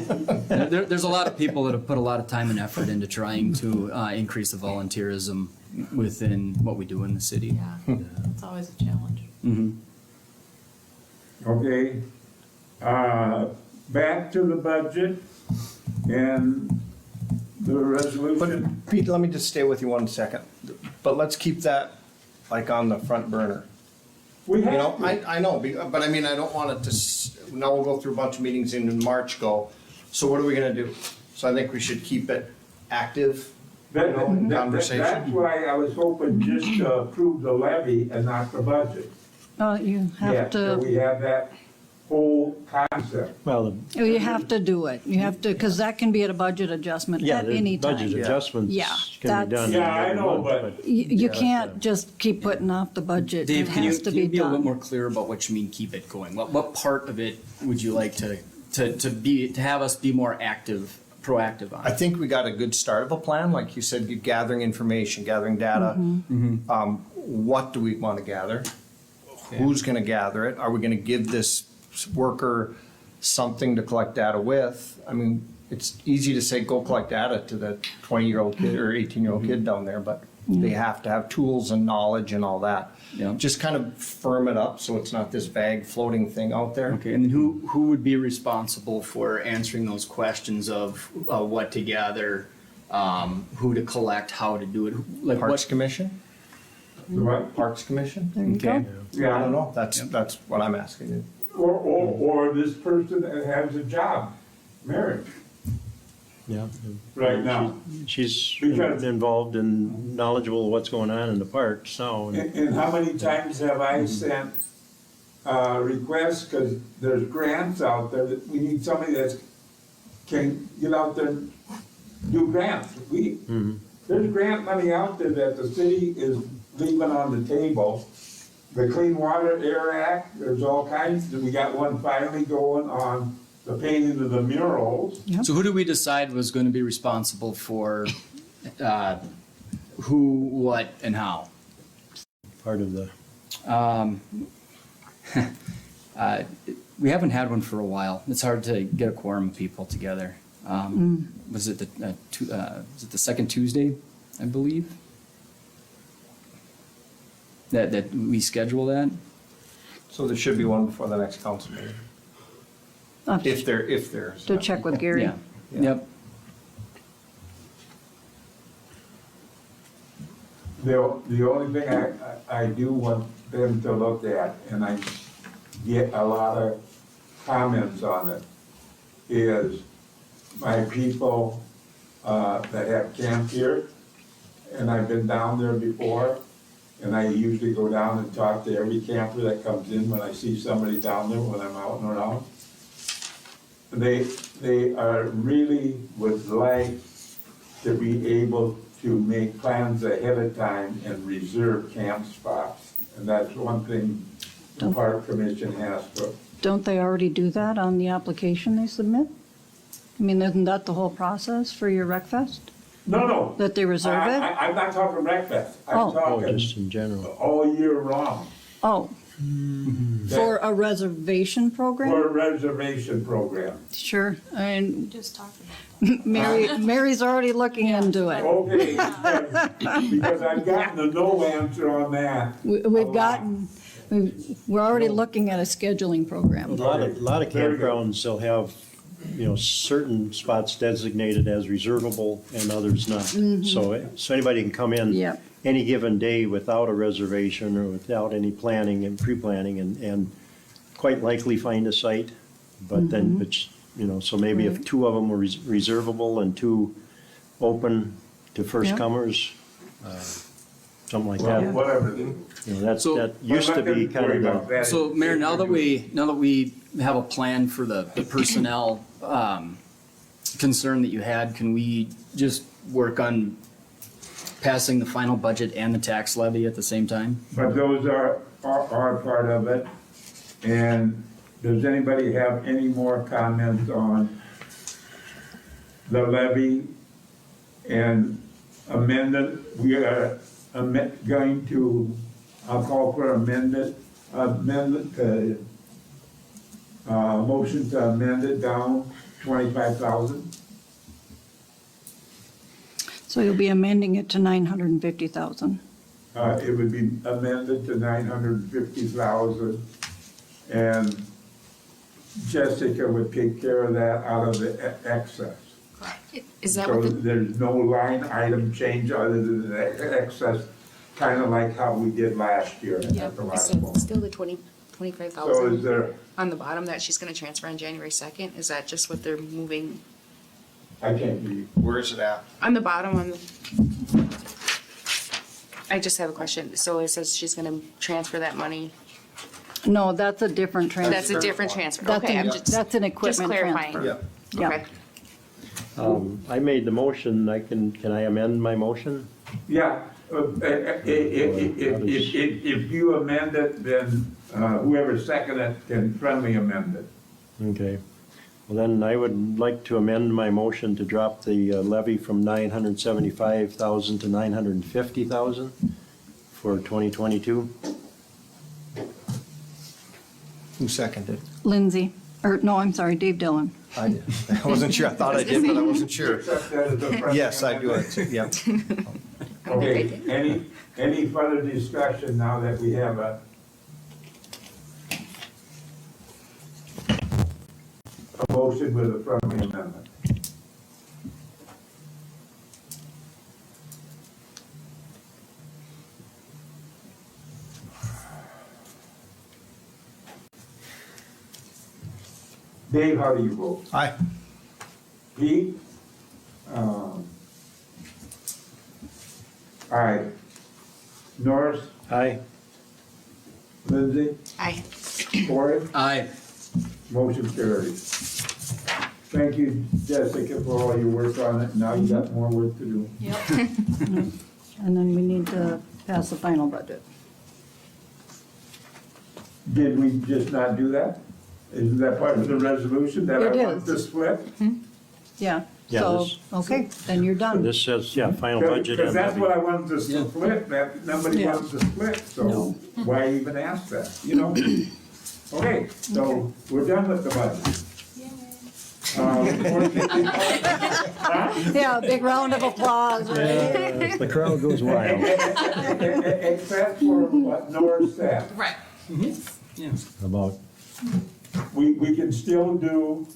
There's a lot of people that have put a lot of time and effort into trying to increase the volunteerism within what we do in the city. Yeah, it's always a challenge. Mhm. Okay, back to the budget and the resolution. But Pete, let me just stay with you 1 second. But let's keep that like on the front burner. We You know, have to. I know, but I mean, I don't want it to, now we'll go through a bunch of meetings and in March go, so what are we gonna do? So I think we should keep it active, conversation. That's why I was hoping just to approve the levy and not the budget. You Yeah, have so to, we have that whole concept. Well, you have to do it. You have to, because that can be at a budget adjustment yeah, at the any budget time. adjustments Yeah, can be that's- done. Yeah, I every know, month, but- You Yeah, can't just keep putting off the budget. It Dave, can you has to be be a little done. more clear about what you mean, keep it going? What part of it would you like to have us be more proactive on? I think we got a good start of a plan, like you said, you're gathering information, gathering data. What do we want to gather? Who's going to gather it? Are we going to give this worker something to collect data with? I mean, it's easy to say, go collect data to the 20-year-old kid or 18-year-old kid down there, but they have to have tools and knowledge and all that. Yeah. Just kind of firm it up so it's not this vague floating thing out there. Okay, and then who would be responsible for answering those questions of what to gather, who to collect, how to do it? Like Parks what? Commission? What? Parks Commission? There you Okay. go. I don't Yeah, know, that's what I'm asking you. or this person that has a job, marriage, Yeah. right now. She's Because- involved and knowledgeable of what's going on in the parks now. and- And how many times have I sent requests, because there's grants out there, that we need somebody that can get out there and do grants. There's grant money out there that the city is leaving on the table. The Clean Water Air Act, there's all kinds, we got one finally going on the painting of the murals. So who do we decide was going to be responsible for who, what, and how? Part of the, We haven't had one for a while. It's hard to get a quorum of people together. Was it the second Tuesday, I believe? That we schedule that? So there should be one before the next council meeting, I'll have if there's. To check with Gary. Yeah. Yep. The only thing I do want them to look at, and I get a lot of comments on it, is my people that have camped here, and I've been down there before, and I usually go down and talk to every camper that comes in when I see somebody down there when I'm out and around. They are really would like to be able to make plans ahead of time and reserve camp spots. And that's one thing the park commission has to. Don't they already do that on the application they submit? I mean, isn't that the whole process for your rec fest? No. That they reserve it? I'm not talking breakfast. I'm Oh. talking just in general. all year long. Oh, for a reservation For program? a reservation program. Sure, and We just talked about Mary's already looking into it. Okay, because I've gotten a no answer on that. We're already looking at a scheduling A program. lot of Very good. campgrounds, they'll have, certain spots designated as reservable and others not. So anybody can come in Yep. any given day without a reservation or without any planning and pre-planning and quite likely find a site. But then, so maybe if two of them were reservable and two open to first Yeah. comers, something like Well, that. whatever. You know, that So- used to be kind of the, So Mayor, now that we have a plan for the personnel, concern that you had, can we just work on passing the final budget and the tax levy at the same time? But those are part of it. And does anybody have any more comments on the levy and amendment? We are going to, I'll call for amendment, motion to amend it down 25,000. So you'll be amending it to 950,000. It would be amended to 950,000, and Jessica would take care of that out of the excess. Is that So what the, there's no line item change other than the excess, kind of like how we did last year at the last one. still the 25,000 So is there, on the bottom that she's gonna transfer on January 2nd? Is that just what they're moving? I can't read. Where is it at? On the bottom, I just have a question. So it says she's gonna transfer that money. No, that's a different transfer. That's a different transfer. That's Okay, an- I'm just That's an equipment clarifying. transfer. Yeah. Okay. I made the motion, can I amend my motion? Yeah, if you amend it, then whoever seconded it can friendly amend it. Okay. Well, then I would like to amend my motion to drop the levy from 975,000 to 950,000 for 2022. Who seconded? Lindsay, or no, I'm sorry, Dave Dillon. I wasn't sure. I thought I did, but I wasn't sure. Accept that as a friendly Yes, I do amendment? it. Yep. Okay, any further discussion now that we have a motion with a friendly amendment? Dave, how do you vote? Aye. Pete? Aye. Norris? Aye. Lindsay? Aye. Corey? Aye. Motion carried. Thank you, Jessica, for all your work on it. Now you got more work to do. Yep. And then we need to pass the final budget. Did we just not do that? Isn't that part of the resolution that It I want is. to split? Yeah, Yeah, so, this- okay, then you're done. This says, yeah, final budget Because and that's what I levy. wanted to split, that nobody Yeah. wants to split, so No. why even ask that, you know? Okay, so we're done with the budget. Yeah, big round of applause, right? The crowd goes wild. Except for what Nora said. Right. About, We can still do,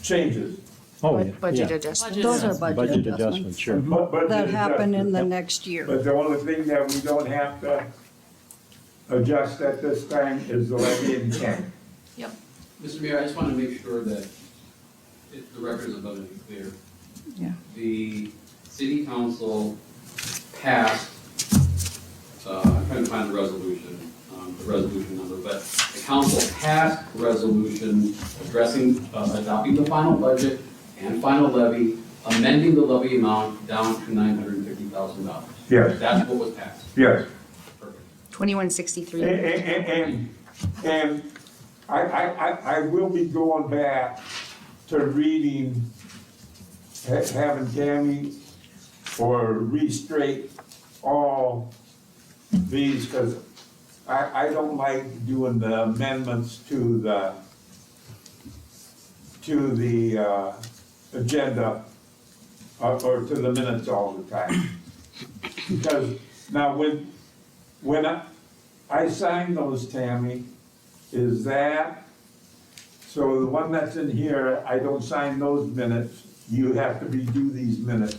changes. oh, yeah. Budget yeah. adjustment. Those are budget Budget adjustments. adjustment, sure. But That happen in the Yep. next year. But the only thing that we don't have to adjust at this time is the levy and tank. Yep. Mr. Mayor, I just want to make sure that the record is abundantly clear. Yeah. The city council passed, I'm trying to find the resolution number, but the council passed a resolution addressing, adopting the final budget and final levy, amending the levy amount down to $950,000. Yes, That's what was passed. yes. Perfect. 2163. And I will be going back to reading, having Tammy or re-straight all these, because I don't like doing the amendments to the agenda or to the minutes all the time. Because now when I sign those, Tammy, is that, so the one that's in here, I don't sign those minutes, you have to redo these minutes.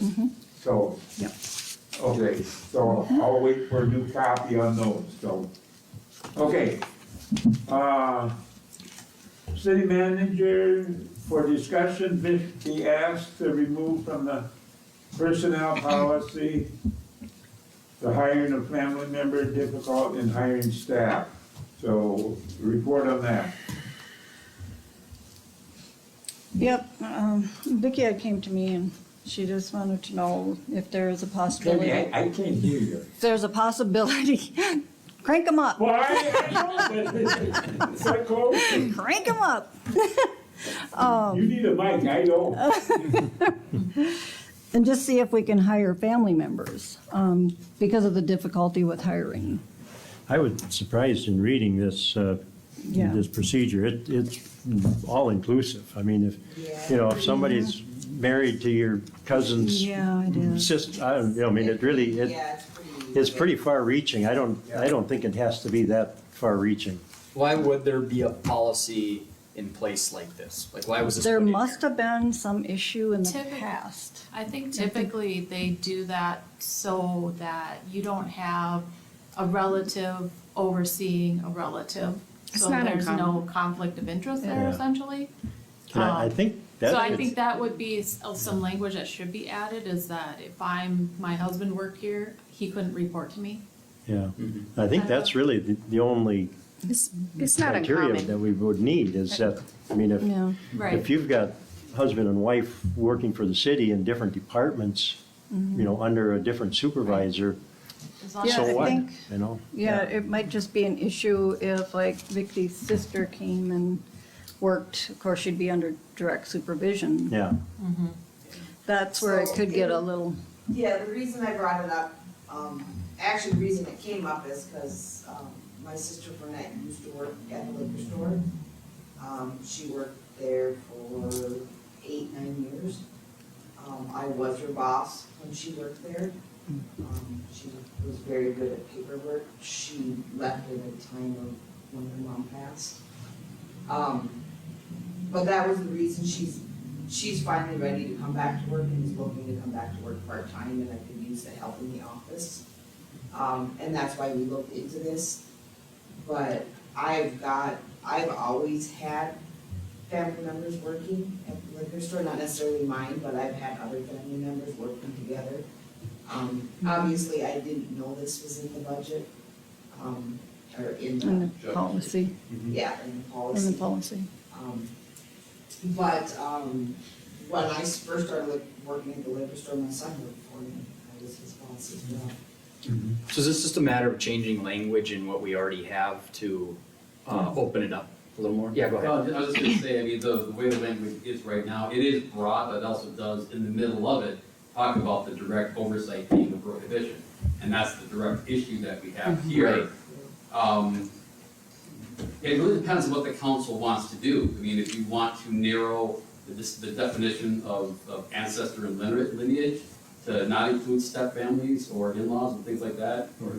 So, Yeah. okay, so I'll wait for a new copy on those, so. Okay, city manager, For discussion, be asked to remove from the personnel policy the hiring of family member difficult in hiring staff. So report on that. Yep, Vicki had came to me and she just wanted to know if there is a possibility. Tammy, I can't hear you. If there's a possibility, crank them up, Well, I know, but it's like close. crank them up. You need a mic, I don't. And just see if we can hire family members, because of the difficulty with hiring. I was surprised in reading this, Yeah. this procedure. It's all inclusive. I mean, if, you know, if somebody's married to your cousin's Yeah, it is. sister, I don't, you know, I mean, it really, Yeah, it's pretty far reaching. I don't think it has to be that far reaching. Why would there be a policy in place like this? Like, why was this? There put in must have been some issue in the Typically- past. I think typically they do that so that you don't have a relative overseeing a relative. It's So not there's no uncommon. conflict of interest there Yeah. essentially. And I think So I that, think that would be some language that should be added, is that if my husband worked here, he couldn't report to me. yeah, I think that's really the only It's not criteria uncommon. that we would need is that, I mean, Yeah. Right. if you've got husband and wife working for the city in different departments, you know, under a different supervisor, As long Yeah, as so I what? think- You know? Yeah, it might just be an issue if like Vicky's sister came and worked, of course, she'd be under direct supervision. Yeah, That's where it could get a little, Yeah, the reason I brought it up, actually the reason it came up is because, my sister Burnett used to work at the liquor store. She worked there for 8-9 years. I was her boss when she worked there. She was very good at paperwork. She left at a time of when her mom passed. But that was the reason she's finally ready to come back to work and is looking to come back to work part-time, and I could use the help in the office. And that's why we looked into this. But I've always had family members working at the liquor store, not necessarily mine, but I've had other family members working together. Obviously, I didn't know this was in the budget, or in in the, the policy, yeah, in the in policy. the policy. But when I first started working at the liquor store, my son worked for me. I was his boss as well. So is this just a matter of changing language in what we already have to open it up a little more? Yeah, go ahead. Well, I was just gonna say, I mean, the way the language is right now, it is broad, but it also does, in the middle of it, talk about the direct oversight being a prohibition. And that's the direct issue that we have here. It really depends on what the council wants to do. I mean, if you want to narrow the definition of ancestor and lineage to not include step families or in-laws and things like that, or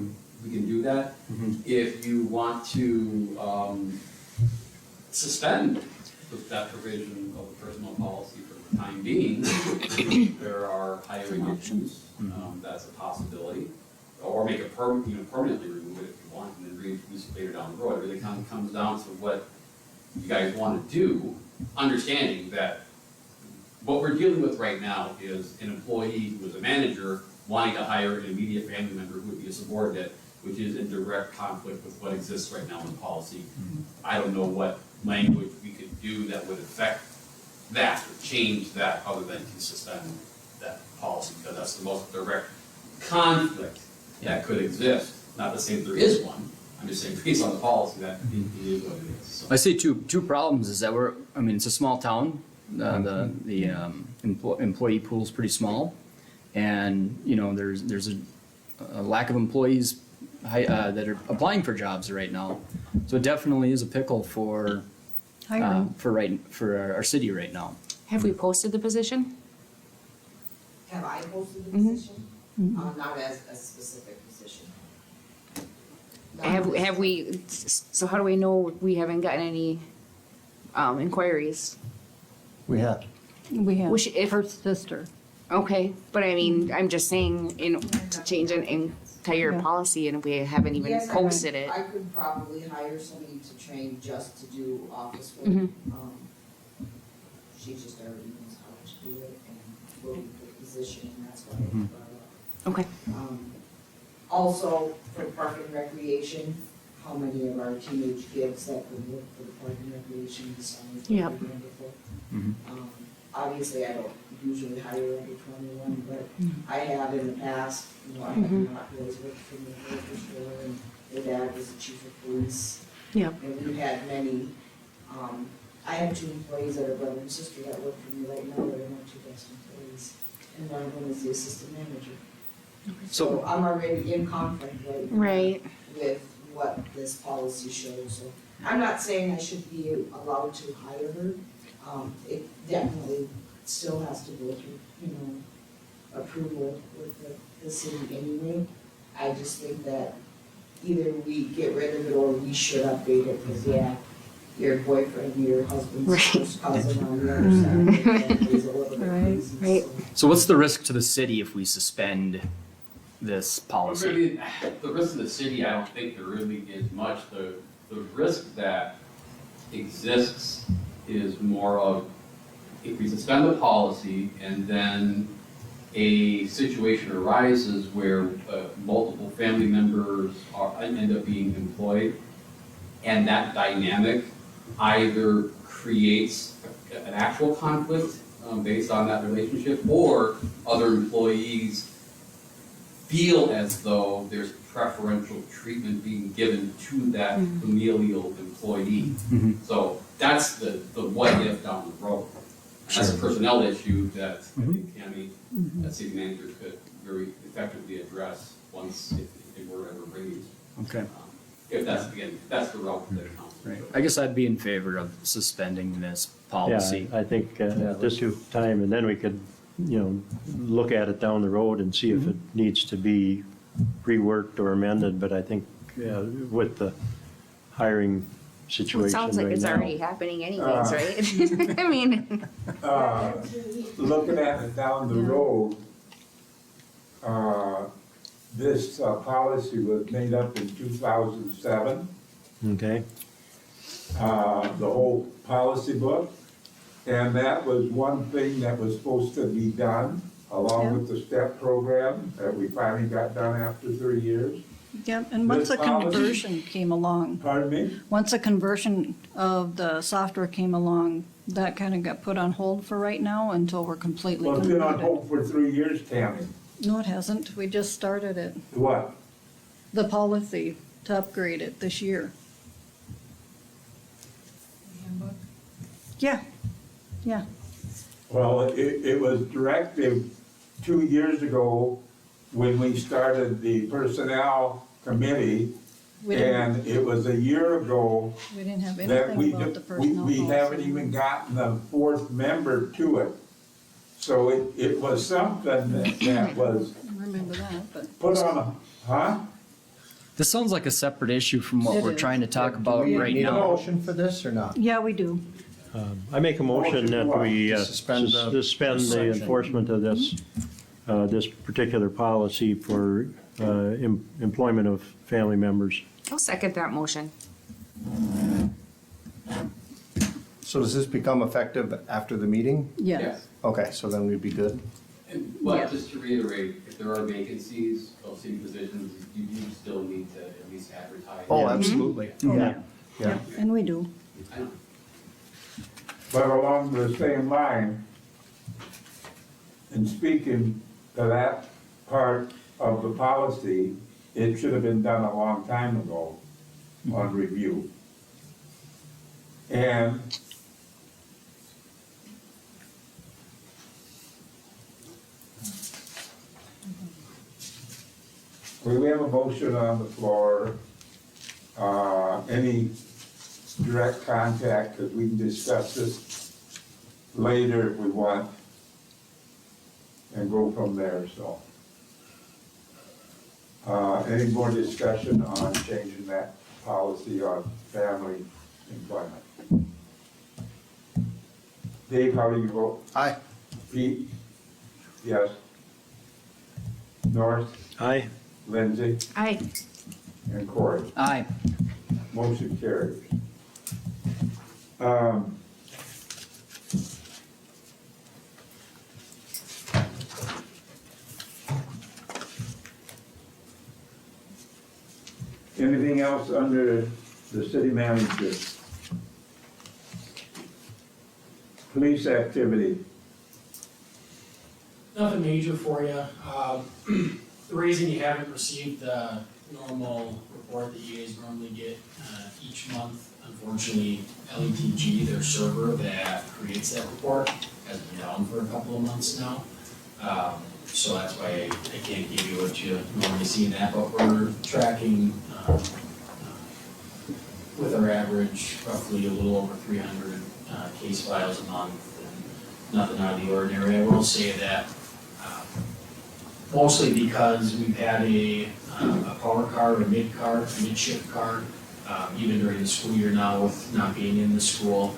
we can do that. If you want to suspend that provision of the personal policy for the time being, there are hiring issues, that's a possibility. Or make it permanently remove it if you want, and then reintroduce it later down the road. It really kind of comes down to what you guys want to do, understanding that what we're dealing with right now is an employee who is a manager wanting to hire an immediate family member who would be a subordinate, which is in direct conflict with what exists right now in the policy. I don't know what language we could do that would affect that or change that other than to suspend that policy, because that's the most direct conflict that could exist. Not to say that there is one, I'm just saying based on the policy that it is what it is. So. I see two problems is that it's a small town, the employee pool is pretty small. And, you know, there's a lack of employees that are applying for jobs right now. So it definitely is a pickle for Hiring. for our city right now. Have we posted the position? Have I posted the position? Not as a specific position. Have we, so how do we know we haven't gotten any inquiries? we have. We have Which if- her sister. Okay, but I mean, I'm just saying, to change an entire Yeah. policy and we haven't even Yes, posted it. I could probably hire somebody to train just to do office work. Mhm. she just already knows how to do it and will be the position, and that's why I brought it up. Okay. Also, for park and recreation, how many of our teenage kids that could work for the park and recreation this summer would be Yep. wonderful. Mhm. Obviously, I don't usually hire under 21, but I have in the past, you know, I have not boys worked for me at the liquor store, and their dad was the chief of police. Yep. And we've had many, I have 2 employees that are brother and sister that work for me right now, that are my 2 best employees. And one of them is the assistant manager. So I'm already in conflict right now Right. with what this policy shows. So I'm not saying I should be allowed to hire her. It definitely still has to go through, you know, approval with the city anyway. I just think that either we get rid of it or we should update it, because your boyfriend, your husband's Right. first cousin on the other side is a little bit Right, crazy. right. So So what's the risk to the city if we suspend this policy? I mean, the risk of the city, I don't think there really is much. The risk that exists is more of, if we suspend the policy and then a situation arises where multiple family members end up being employed, and that dynamic either creates an actual conflict based on that relationship, or other employees feel as though there's preferential treatment being given to that familial employee. Mhm. So that's the what if down the road. And that's a personnel issue that I think Tammy, as city manager, could very effectively address once if it were ever raised. Okay, If that's, again, that's the route that it comes. right. I guess I'd be in favor of suspending this policy. Yeah, I think at this time, and then we could, you know, look at it down the road and see if it needs to be reworked or amended, but I think with the hiring situation Well, right it sounds like it's now- already happening anyways, right? I mean, Looking at it down the road, this policy was made up in 2007, Okay, the whole policy book. And that was one thing that was supposed to be done, along with the STEP program that we finally got done after 30 years. Yep, and once This the policy- conversion came along, Pardon me? once the conversion of the software came along, that kind of got put on hold for right now until we're completely Well, it's been on converted. hold for 3 years, Tammy. No, it hasn't. We just started it, What? the policy to upgrade it this year. Handbook. Yeah, yeah. Well, it was directive 2 years ago when we started the personnel committee. We didn't, And it was a year ago we didn't have that anything about the personnel we haven't policy. even gotten the 4th member to it. So it was something that was I remember that, but put on a, huh? This sounds like a separate issue from what It we're is. trying to talk Do about we right need a now. motion for this or not? yeah, we do. I make a motion that we To suspend the suspend the section. enforcement of this particular policy for employment of family members. I'll second that motion. So does this become effective after the meeting? Yeah. Okay, so then we'd be good. And, Yeah. but just to reiterate, if there are vacancies of city positions, you do still need to at least advertise. Oh, absolutely. Yeah, yeah. And we do. I know. But along the same line, in speaking to that part of the policy, it should have been done a long time ago on review. And we have a motion on the floor. Any direct contact, because we can discuss this later if we want, and go from there, so. Any more discussion on changing that policy on family employment? Dave, how do you vote? Aye. Pete? Yes. North? Aye. Lindsay? Aye. And Corey? Aye. Motion carries. Anything else under the city manager? Police activity. Nothing major for you. The reason you haven't received the normal report that you guys normally get each month, unfortunately, LETG, their server that creates that report, has been down for a couple of months now. So that's why I can't give you what you normally see in that, but we're tracking with our average roughly a little over 300 case files a month, and nothing out of the ordinary. I will say that mostly because we've had a power car, a mid-shift car, even during the school year now with not being in the school.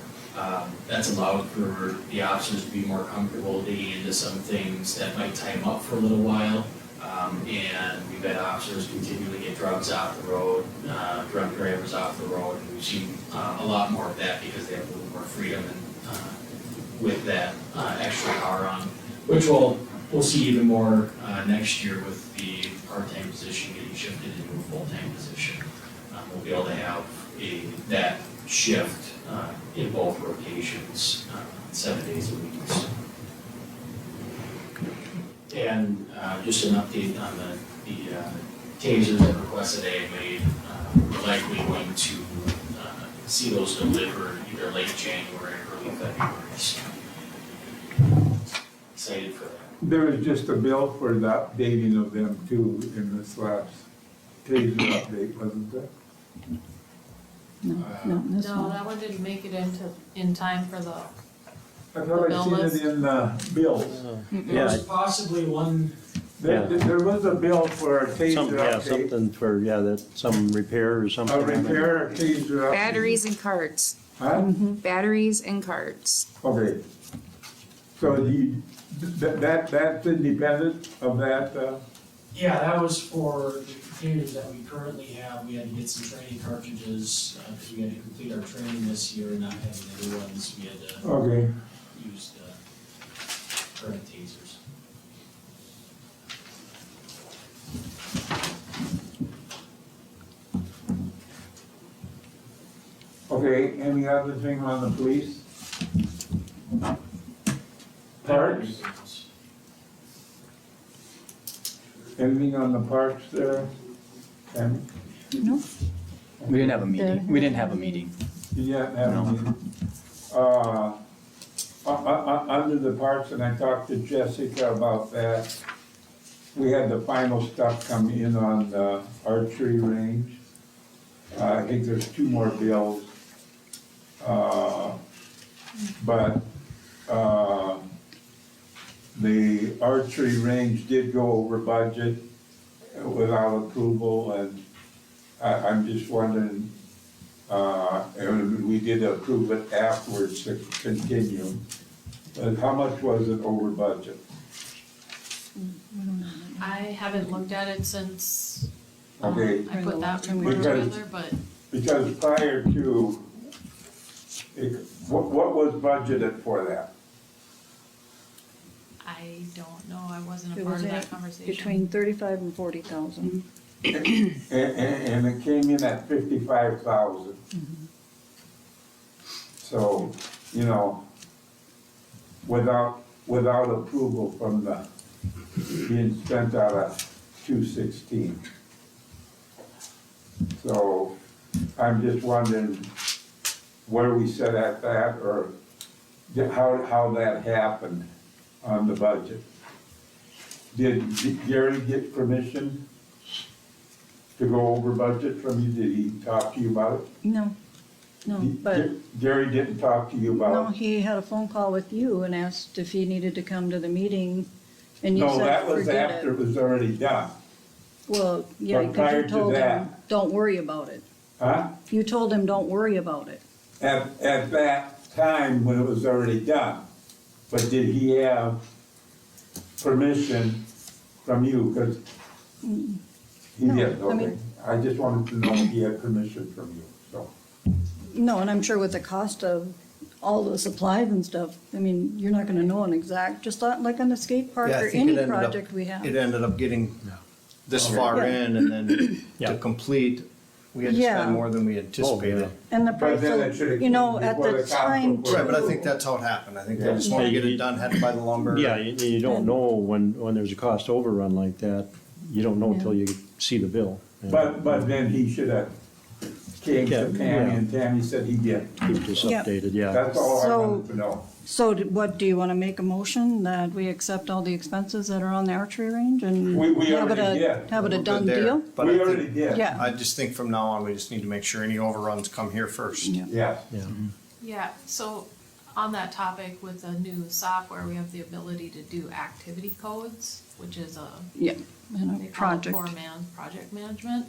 That's allowed for the officers to be more comfortable digging into some things that might tie them up for a little while. And we've had officers continually get drugs off the road, drunk drivers off the road, and we've seen a lot more of that because they have a little more freedom and with that extra car on, which we'll see even more next year with the part-time position getting shifted into a full-time position. We'll be able to have that shift in both rotations, 7 days a week. And just an update on the tasers that requested I made. We're likely going to see those delivered either late January or early February. So excited for that. There was just a bill for the updating of them too in this last taser update, wasn't there? No, this No, one. that one didn't make it in time for the, I thought I seen it in the bills. There was possibly one, There was a bill for a taser update. Something for, that, some repair or something. A repair taser update. Batteries and cards. Huh? Batteries and cards. Okay. So that's independent of that, yeah, that was for the containers that we currently have. We had to get some training cartridges, because we had to complete our training this year and not having the new ones, we had to okay. use the current tasers. Okay, any other thing on the police? Parks? Anything on the parks there? Tammy? No, We didn't have a meeting. We didn't have a meeting. Yeah, under the parks, and I talked to Jessica about that, we had the final stuff come in on the archery range. I think there's 2 more bills. But the archery range did go over budget without approval, and I'm just wondering, and we did approve it afterwards to continue, but how much was it over budget? I haven't looked at it since Okay. I put that report Because- together, but Because prior to, what was budgeted for that? I don't know, I wasn't a it part was of that conversation. between 35 and 40,000. And it came in at 55,000. So, without approval from the, being spent out of 216. So, I'm just wondering where we set at that, or how that happened on the budget. Did Gary get permission to go over budget from you? Did he talk to you about it? No, but, Gary didn't talk to you no, about it? he had a phone call with you and asked if he needed to come to the meeting, and you No, said, that was forget after it. it was already done. Well, yeah, But because prior you to told him, that- don't worry about it. Huh? You told him, don't worry about it. At that time when it was already done. But did he have permission from you? Because he No, didn't, I okay. mean- I just wanted to know if he had permission from you, so. No, and I'm sure with the cost of all the supplies and stuff, I mean, you're not gonna know an exact, just like on the skate park Yeah, I or think any it ended up- project we have. It ended up getting this Okay. far Yeah. in, and then Yeah. to complete, We had to Yeah. spend more than we anticipated. And the But price, then it should have you know, came at before the the council time. for- Right, but I think that's how it happened. I think they just wanted to get it done, had to buy the lumber. Yeah, you don't know when there's a cost overrun like that, you don't know until you see the bill. But then he should have came Yeah, to Tammy yeah. and Tammy said he did. Keep this Yeah. updated, yeah. That's all I So- wanted to know. So what, do you wanna make a motion that we accept all the expenses that are on the archery range and We have it already a, did. have it a We're done good there. deal? But We I already think, did. Yeah. I just think from now on, we just need to make sure any overruns come here first. Yeah. Yes. Yeah. Yeah, so on that topic with the new software, we have the ability to do activity codes, which is a Yeah, and they a call it project. four-man project management.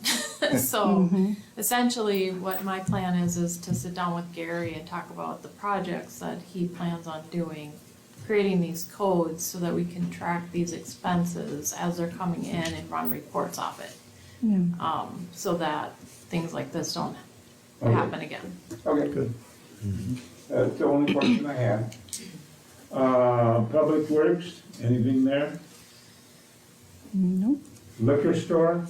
So essentially, what my plan is to sit down with Gary and talk about the projects that he plans on doing, creating these codes so that we can track these expenses as they're coming in and run reports off it. Yeah. So that things like this don't Okay. happen again. Okay, good. That's the only question I had. Public Works, anything there? No, Liquor store?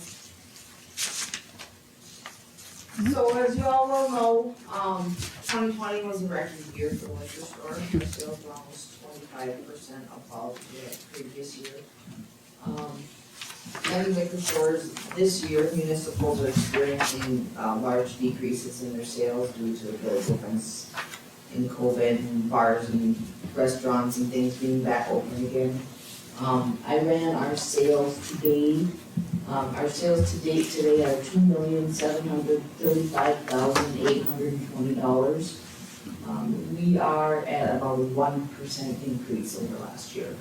So as you all well know, 2020 was a record year for the liquor store. Our sales were almost 25% above the previous year. Many liquor stores this year, municipals are experiencing large decreases in their sales due to the difference in COVID and bars and restaurants and things being back open again. I ran our sales today. Our sales to date today are $2,735,820. We are at about a 1% increase over last year,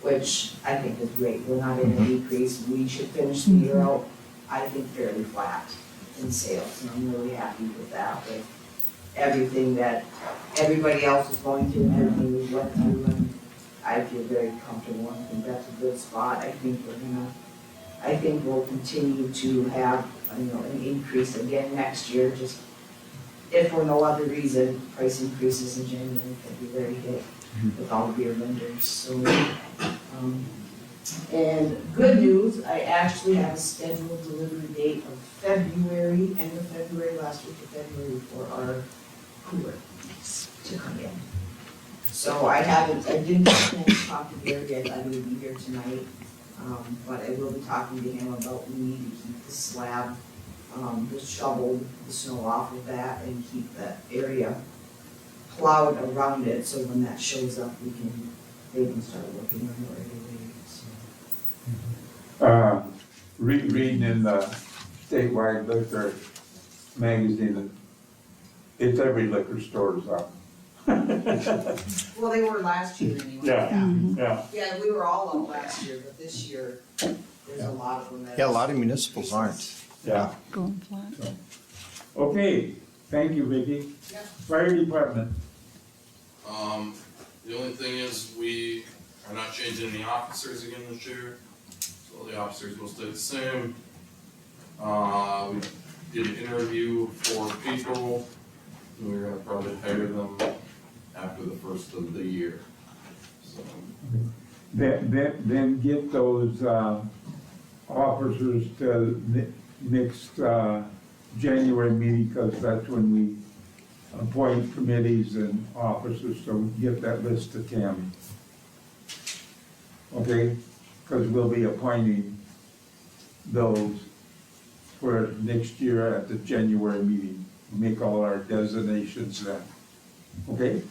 which I think is great. We're not in a decrease. We should finish the year out, I think, fairly flat in sales, and I'm really happy with that, with everything that everybody else is going through and everything we've went through, and I feel very comfortable. I think that's a good spot. I think we'll continue to have, an increase again next year, just if for no other reason, price increases in January, February hit with all the beer vendors, so. And good news, I actually have a scheduled delivery date of February, end of February, last week of February for our cooler to come in. So I didn't plan to talk to Gary yet, I will be here tonight, but I will be talking to him about we need to keep the slab, the shovel, the snow off of that and keep that area plowed around it, so when that shows up, they can start working on it right away, so. Reading in the statewide liquor magazine, it's every liquor store's up. Well, they were last year anyway. Yeah. Yeah, we were all up last year, but this year, there's a lot of them that. Yeah, a lot of municipals aren't. Yeah. going flat. Okay, thank you, Vicki. Yeah. Fire department, The only thing is, we are not changing any officers again this year, so the officers will stay the same. We did an interview for people, and we're gonna probably hire them after the first of the year, so. then get those, officers to next, January meeting, because that's when we appoint committees and officers, so get that list to Tammy. Okay, because we'll be appointing those for next year at the January meeting. Make all our designations then, okay?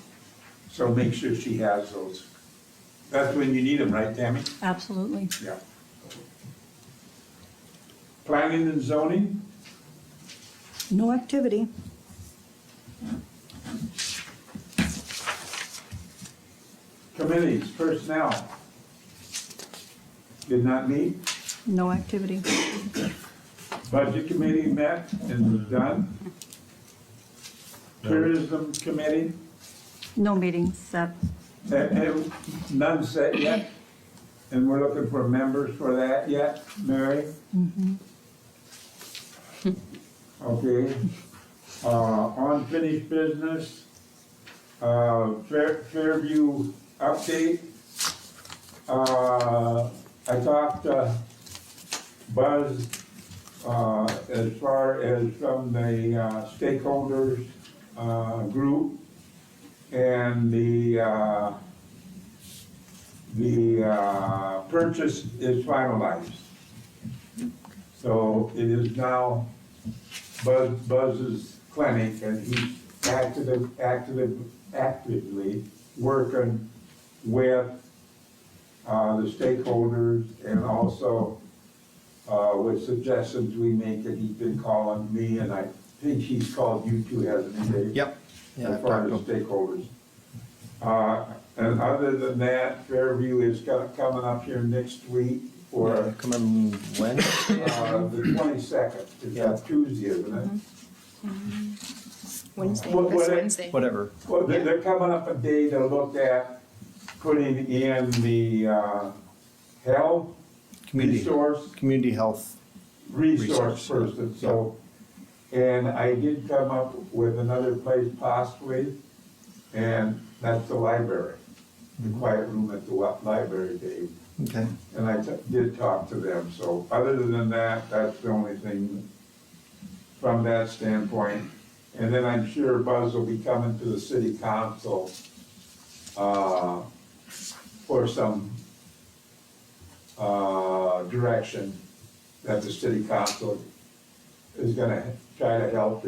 So make sure she has those. That's when you need them, right, Tammy? Absolutely. Yeah. Planning and zoning? No activity. Committees, personnel. Did not meet. No activity. Budget committee met and was done. Tourism committee, No meetings set. none set yet. And we're looking for members for that yet, Mary? Okay. Unfinished business, Fairview update. I talked to Buzz as far as from the stakeholders group, and the purchase is finalized. So it is now Buzz's clinic, and he's actively working with the stakeholders, and also with suggestions we make, and he's been calling me, and I think he's called you too, hasn't he, Dave? Yep. Yeah, As I've far talked as to stakeholders. And other than that, Fairview is coming up here next week for coming Wednesday. the 22nd. It's Yeah. that Tuesday, isn't it? Wednesday, What- this what- Wednesday. Whatever. Well, they're coming up a day to look at putting in the health Community resource resource, person, so. And I did come up with another place possibly, and that's the library. The quiet room at the library, Dave. Okay. And I did talk to them, so other than that, that's the only thing from that standpoint. And then I'm sure Buzz will be coming to the city council, for some, direction that the city council is gonna try to help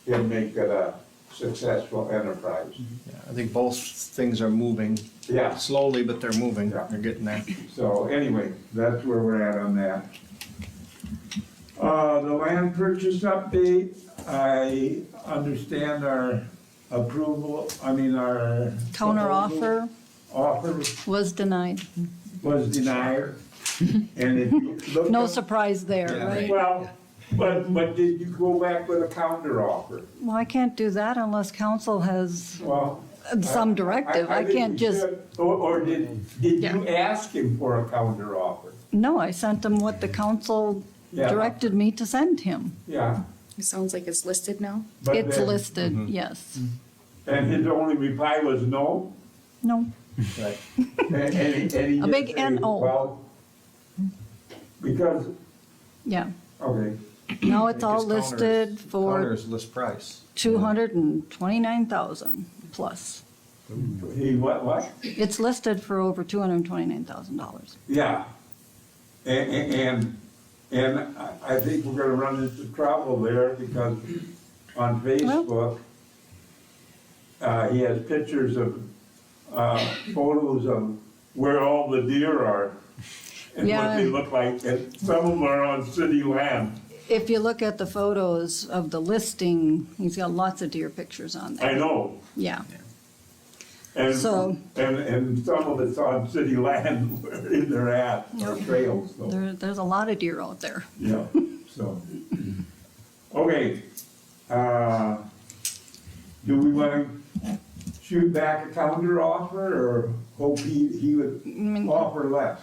him make it a successful enterprise. Yeah, I think both things are moving Yeah. slowly, but they're moving. Yeah. They're getting there. So anyway, that's where we're at on that. The land purchase update, I understand our approval, our. Counter offer Offer was denied. was denied, and if you look. No up- surprise there, Yeah. right? Well, but did you go back with a counter offer? Well, I can't do that unless council has Well. some directive. I think can't we just, should. Or did you ask him for a counter offer? no, I sent him what the council Yeah. directed me to send him. Yeah. It sounds like it's listed now. but It's then- listed, yes. And his only reply was no? No, Right. And he A just big said, N-O. Well, because, yeah. okay, Now it's all Because counter's- listed for Counter's list price. 229,000 plus. he what? It's listed for over $229,000. Yeah. And I think we're gonna run into trouble there because on Facebook, he has pictures of, photos of where all the deer are and what Yeah. they look like, and some of them are on city land. If you look at the photos of the listing, he's got lots of deer pictures on there. I know. Yeah, And, So- and some of it's on city land where they're at, or Yep. trails, so. there's a lot of deer out there. Yeah, so. Okay, do we wanna shoot back a counter offer or hope he would mean- offer less?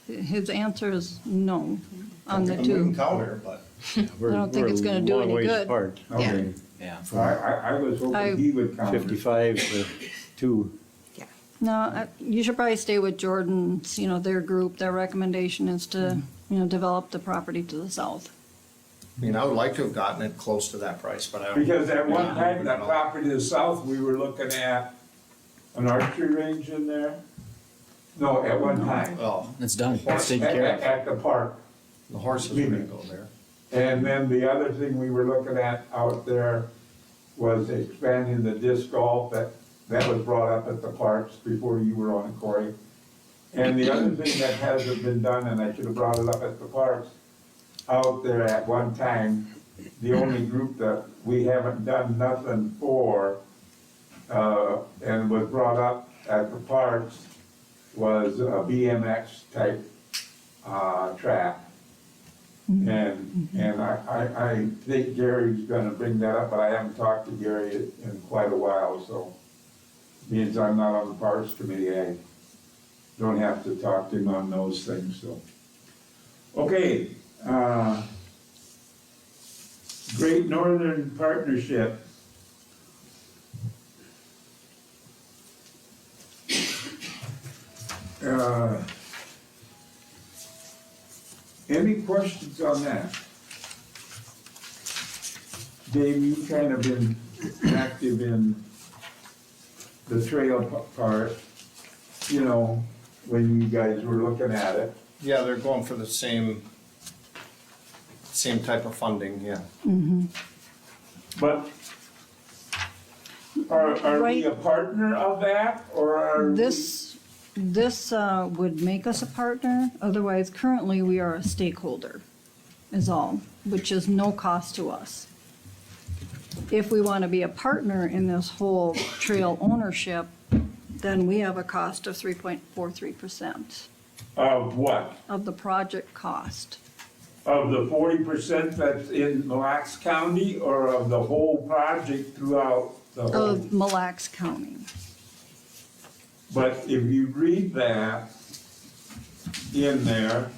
His answer is no on the We can two. counter, but I don't think it's gonna do any We're a long ways good. apart, Okay, Yeah. I was hoping he would counter. 55 to 2. No, you should probably stay with Jordan's, their group, their recommendation is to, develop the property to the south. I mean, I would like to have gotten it close to that price, but I don't. Because at one Yeah. time, that property to the south, we were looking at an archery range in there. No, at one time. Oh, It's done, it's At, taken care of. at the park. the horses were gonna go there. And then the other thing we were looking at out there was expanding the disc golf that was brought up at the parks before you were on, Corey. And the other thing that hasn't been done, and I should have brought it up at the parks, out there at one time, the only group that we haven't done nothing for, and was brought up at the parks, was a BMX type, track. And I think Gary's gonna bring that up, but I haven't talked to Gary in quite a while, so. Means I'm not on the Parks Committee, I don't have to talk to him on those things, so. Okay, Great Northern Partnership. Any questions on that? Dave, you kind of been active in the trail part, you know, when you guys were looking at it. Yeah, they're going for the same type of funding, yeah. But are we Right. a partner of that, or are we? This would make us a partner, otherwise currently we are a stakeholder, is all, which is no cost to us. If we want to be a partner in this whole trail ownership, then we have a cost of 3.43% Of what? of the project cost. Of the 40% that's in Mille Lacs County, or of the whole project throughout the whole? Of Mille Lacs County. But if you read that in there,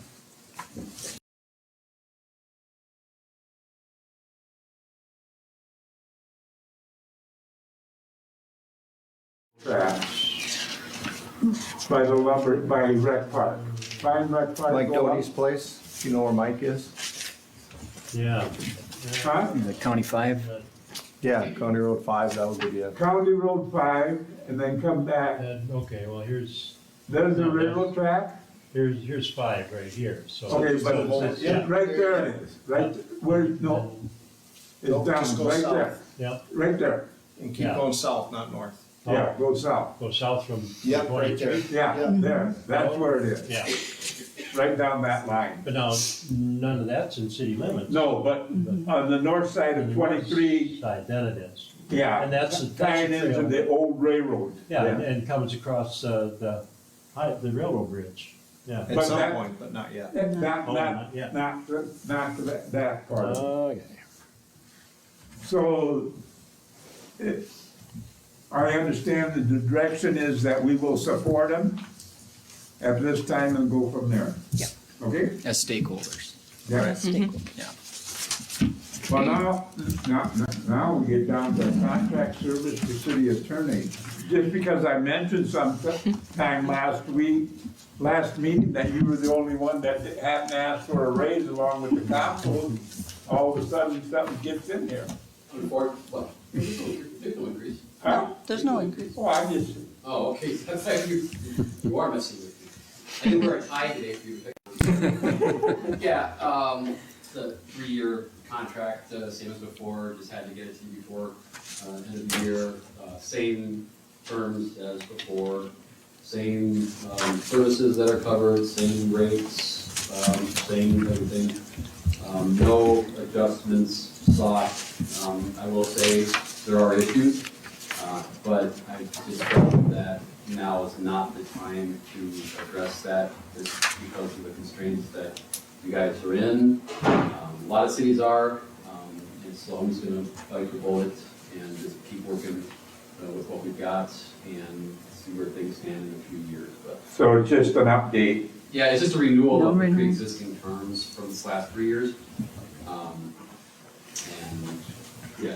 by the lumber, by Rec Park. Find Rec Park. Mike go up. Doty's place, do you know where Mike is? Yeah. Huh? The County 5? Yeah, County Road 5, that would be it. County Road 5, and then come back. Okay, well, here's There's the railroad track. here's 5 right here, so. Okay, but Yeah. right there it is, right, where, no, it's Nope, down, just go right south. there, Yeah, right there. And keep Yeah. going south, not north. Yeah, go south. go south from Yep, right 22. there. Yeah, there, that's where it is, Yeah, right down that line. but now, none of that's in city limits. No, but on the north side of 23, Side, then it is. yeah, And that's a tying into trail. the old railroad. Yeah, and comes across the railroad bridge, yeah. At But some that- point, but not yet. Not, Oh, not, not yet. not that part. Okay. So, I understand that the direction is that we will support them at this time and go from there. Yeah. Okay? As stakeholders. Yeah. Yeah. Well, now we get down to contract service to city attorney. Just because I mentioned sometime last meeting, that you were the only one that hadn't asked for a raise along with the council, all of a sudden something gets in here. Well, there's no increase. Huh? There's no increase. Oh, I just, Oh, okay, that's like you are messing with me. I didn't wear a tie today for you to pick. Yeah, it's a 3-year contract, same as before, just had to get it to you before, end of the year. Same terms as before, same, services that are covered, same rates, same everything. No adjustments sought. I will say there are issues, but I just felt that now is not the time to address that, just because of the constraints that you guys are in. A lot of cities are, and so I'm just gonna bite the bullet and just keep working with what we've got and see where things stand in a few years, but. so it's just an update. Yeah, it's just a renewal No of the renewal. pre-existing terms from this last 3 years. And, yeah,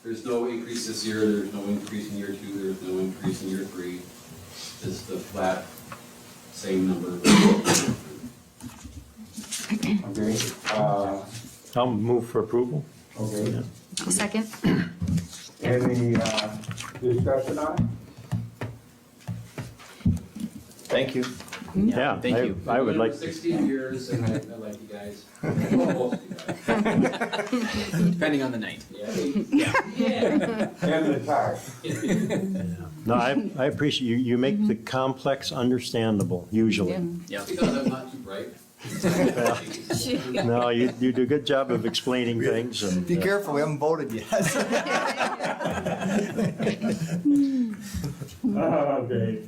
there's no increase this year, there's no increase in year 2, there's no increase in year 3. Just the flat, same number. Okay, I'll move for approval. okay. I'll second. Any, discussion on it? Thank you. Yeah, Thank you. I would like, 16 years, and I like you guys. Most of you guys. Depending on the night. Yeah. And the tie. no, I appreciate you make the complex understandable, usually. Yeah. Because I'm not too bright. No, you do a good job of explaining things and. Be careful, we haven't voted yet. Okay.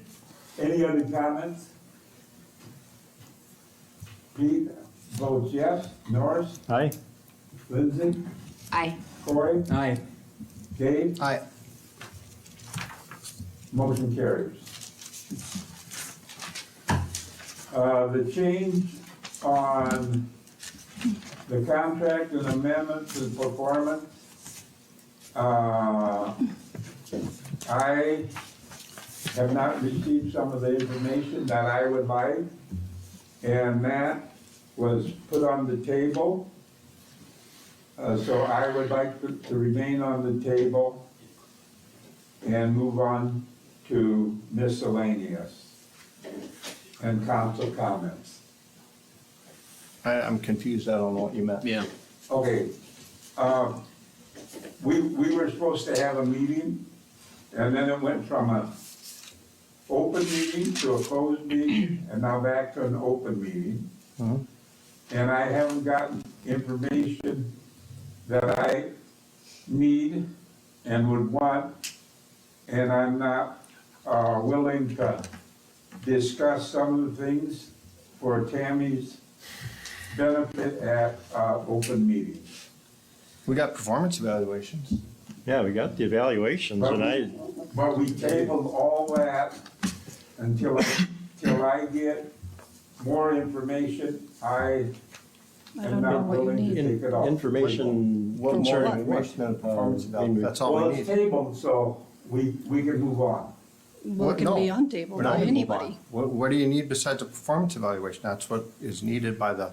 Any other comments? Pete votes yes. Norris? Aye? Lindsay? Aye. Corey? Aye. Dave? Aye. Motion carries. The change on the contract and amendments and performance, I have not received some of the information that I would like, and that was put on the table. So I would like to remain on the table and move on to miscellaneous and council comments. I'm confused, I don't know what you meant. Yeah. Okay, we were supposed to have a meeting, and then it went from a open meeting to a closed meeting, and now back to an open meeting. Mhm. And I haven't gotten information that I need and would want, and I'm not willing to discuss some of the things for Tammy's benefit at open meetings. We got performance evaluations. Yeah, we got the evaluations and But we tabled all that until I get more information. I I am don't know not what you willing to need. take it off. information What more concerning information than performance evaluation? That's all Well, we it's need. tabled, so we can move on. Well, it can No, be on table We're by not gonna move anybody. on. What do you need besides a performance evaluation? That's what is needed by the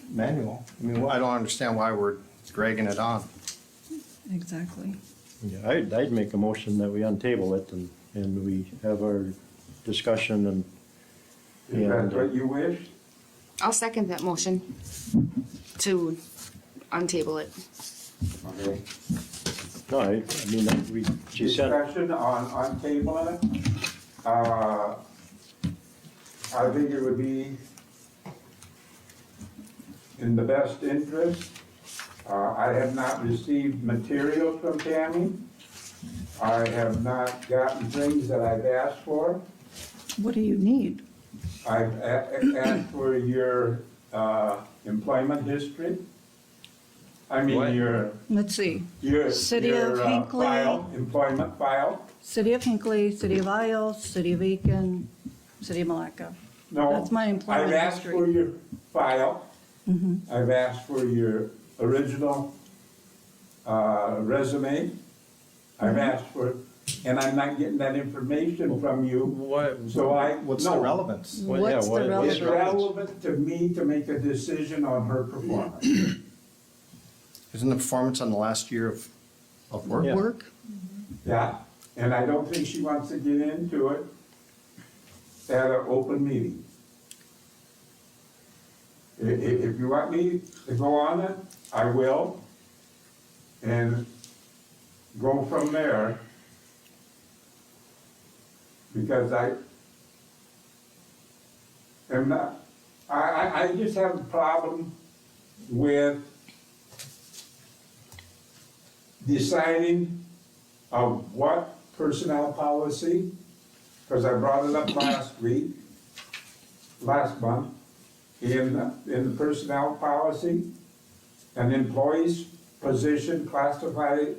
manual. I mean, I don't understand why we're dragging it on. Exactly. Yeah, I'd make a motion that we untable it and we have our discussion and. Is that what you wish? I'll second that motion to untable it. Okay. No, I mean, she said, Discussion on tabling it. I think it would be in the best interest. I have not received material from Tammy. I have not gotten things that I've asked for. What do you need? I've asked for your employment history. I mean, What? Let's see. your City of Hinckley. file, employment file. City of Hinckley, City of Isles, City of Aiken, City of Malacca. No. That's my employment I've asked history. for your file. Mhm. I've asked for your original resume. I've asked for, and I'm not getting that information from you, so What's the relevance? Well, yeah, What's the what- It's relevance? relevant to me to make a decision on her performance. Isn't the performance on the last year of work? Yeah. Work? Yeah, and I don't think she wants to get into it at an open meeting. If you want me to go on it, I will, and go from there. Because I am not, I just have a problem with deciding of what personnel policy, because I brought it up last month, in the personnel policy, an employee's position, classification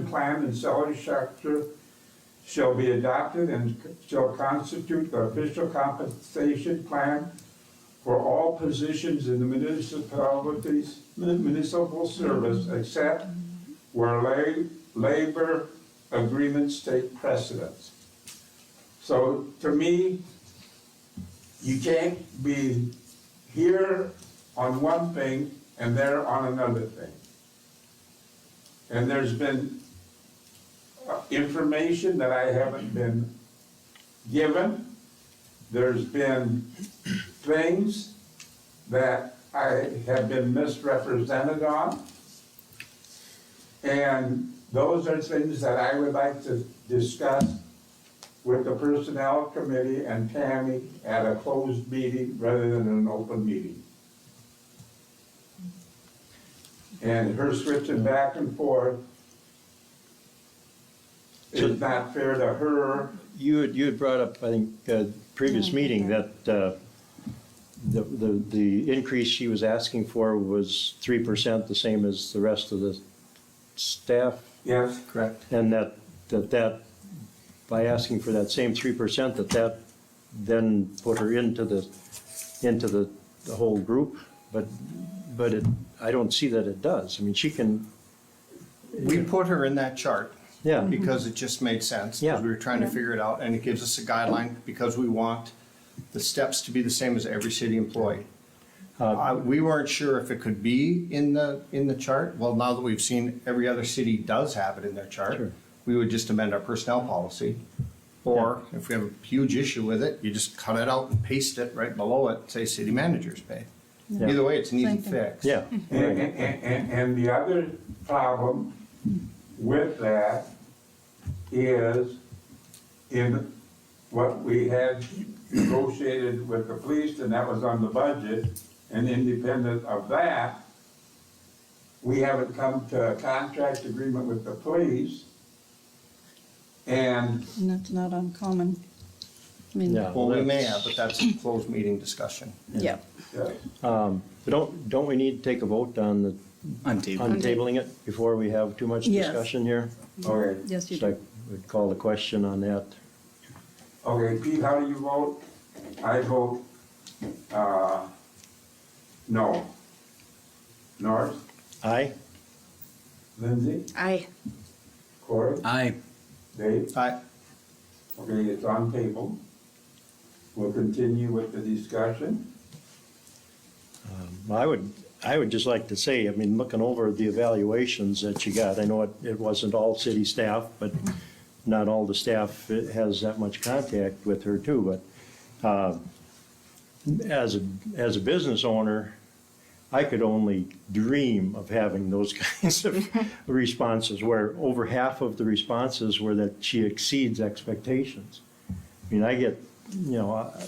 plan, and salary structure shall be adopted and shall constitute the official compensation plan for all positions in the municipal service, except where labor agreements take precedence. So to me, you can't be here on one thing and there on another thing. And there's been information that I haven't been given. There's been things that I have been misrepresented on. And those are things that I would like to discuss with the Personnel Committee and Tammy at a closed meeting rather than an open meeting. And her switching back and forth is not fair to her. You had brought up, I think, previous meeting that the increase she was asking for was 3%, the same as the rest of the staff. Yes, Correct. And that by asking for that same 3%, that then put her into the whole group, but I don't see that it does. I mean, she can, We put her in that chart yeah, because it just made sense. Yeah. Because we were trying to figure it out, and it gives us a guideline because we want the steps to be the same as every city employee. We weren't sure if it could be in the chart. Well, now that we've seen every other city does have it in their chart, Sure. we would just amend our personnel policy. Or if we have a huge issue with it, you just cut it out and paste it right below it, say city managers pay. Yeah. Either way, it's an easy Same thing. fix. Yeah, And the other problem with that is in what we had negotiated with the police, and that was on the budget, and independent of that, we haven't come to a contract agreement with the police. And And that's not uncommon. I mean, Yeah. Well, we may have, but that's a closed meeting discussion. yeah. but don't we need to take a vote on the, Untable. on tabling it before we have too much Yes. discussion here? okay, Yes, you So I do. would call the question on that. okay, Pete, how do you vote? I vote, no. North, Aye? Lindsay, Aye. Corey, Aye. Dave? Aye. Okay, it's on table. We'll continue with the discussion. I would just like to say, I mean, looking over the evaluations that you got, I know it wasn't all city staff, but not all the staff has that much contact with her too, but as a business owner, I could only dream of having those kinds of responses, where over half of the responses were that she exceeds expectations. I mean, I get,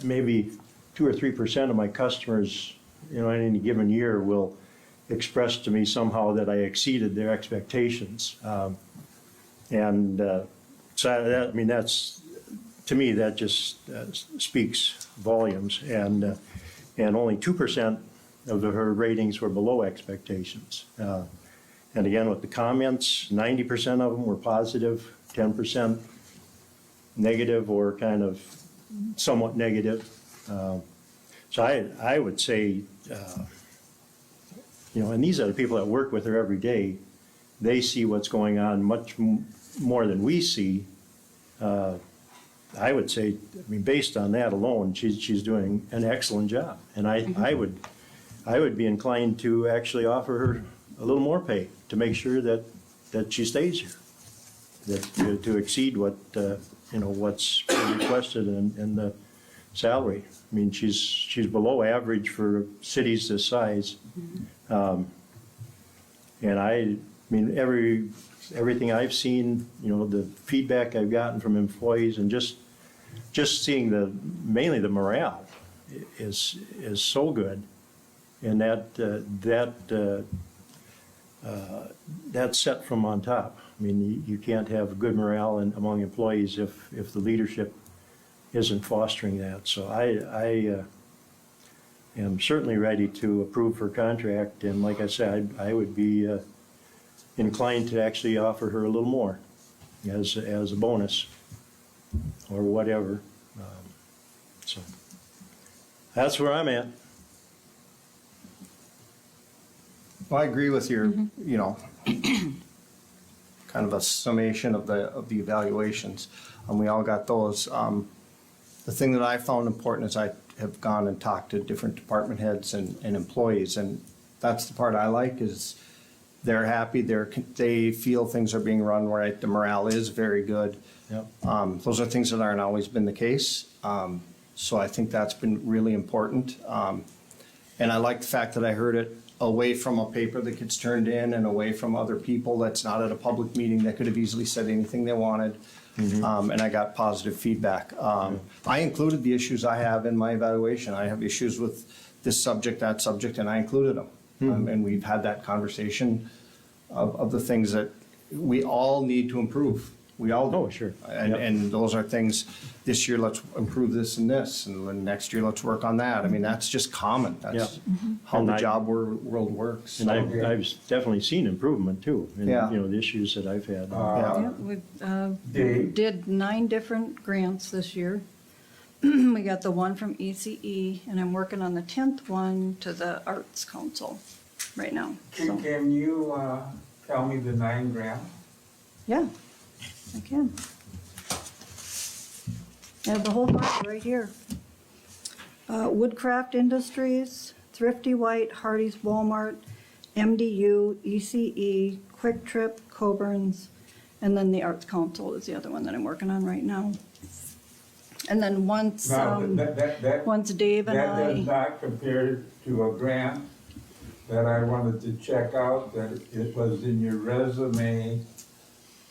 maybe 2 or 3% of my customers, in any given year will express to me somehow that I exceeded their expectations. So that, I mean, that's, to me, that just speaks volumes. And only 2% of her ratings were below expectations. And again, with the comments, 90% of them were positive, 10% negative or kind of somewhat negative. So I would say, and these are the people that work with her every day. They see what's going on much more than we see. I would say, I mean, based on that alone, she's doing an excellent job. And I would be inclined to actually offer her a little more pay to make sure that she stays here. That to exceed what, what's requested in the salary. I mean, she's below average for cities this size. And I mean, everything I've seen, the feedback I've gotten from employees and just seeing mainly the morale is so good. And that's set from on top. I mean, you can't have good morale among employees if the leadership isn't fostering that. So I am certainly ready to approve her contract. And like I said, I would be inclined to actually offer her a little more as a bonus or whatever. So that's where I'm at. Well, I agree with your, kind of a summation of the evaluations. We all got those. The thing that I found important is I have gone and talked to different department heads and employees, and that's the part I like is they're happy, they feel things are being run right, the morale is very good. Yep. Those are things that aren't always been the case. So I think that's been really important. And I like the fact that I heard it away from a paper that gets turned in and away from other people that's not at a public meeting that could have easily said anything they wanted. And I got positive feedback. I included the issues I have in my evaluation. I have issues with this subject, that subject, and I included them. And we've had that conversation of the things that we all need to improve. We all do. Oh, sure. And those are things, this year, let's improve this and this, and then next year, let's work on that. I mean, that's just common. That's how And the I- job world works. And I've definitely seen improvement too, in, Yeah. the issues that I've had. Yeah, we did 9 different grants this year. We got the one from ECE, and I'm working on the 10th one to the Arts Council right now. So, Can you tell me the 9 grants? yeah, I can. I have the whole bunch right here. Woodcraft Industries, Thrifty White, Hardee's, Walmart, MDU, ECE, Quick Trip, Coburn's, and then the Arts Council is the other one that I'm working on right now. And then once, Now, once Dave and that does I, not compare to a grant that I wanted to check out, that it was in your resume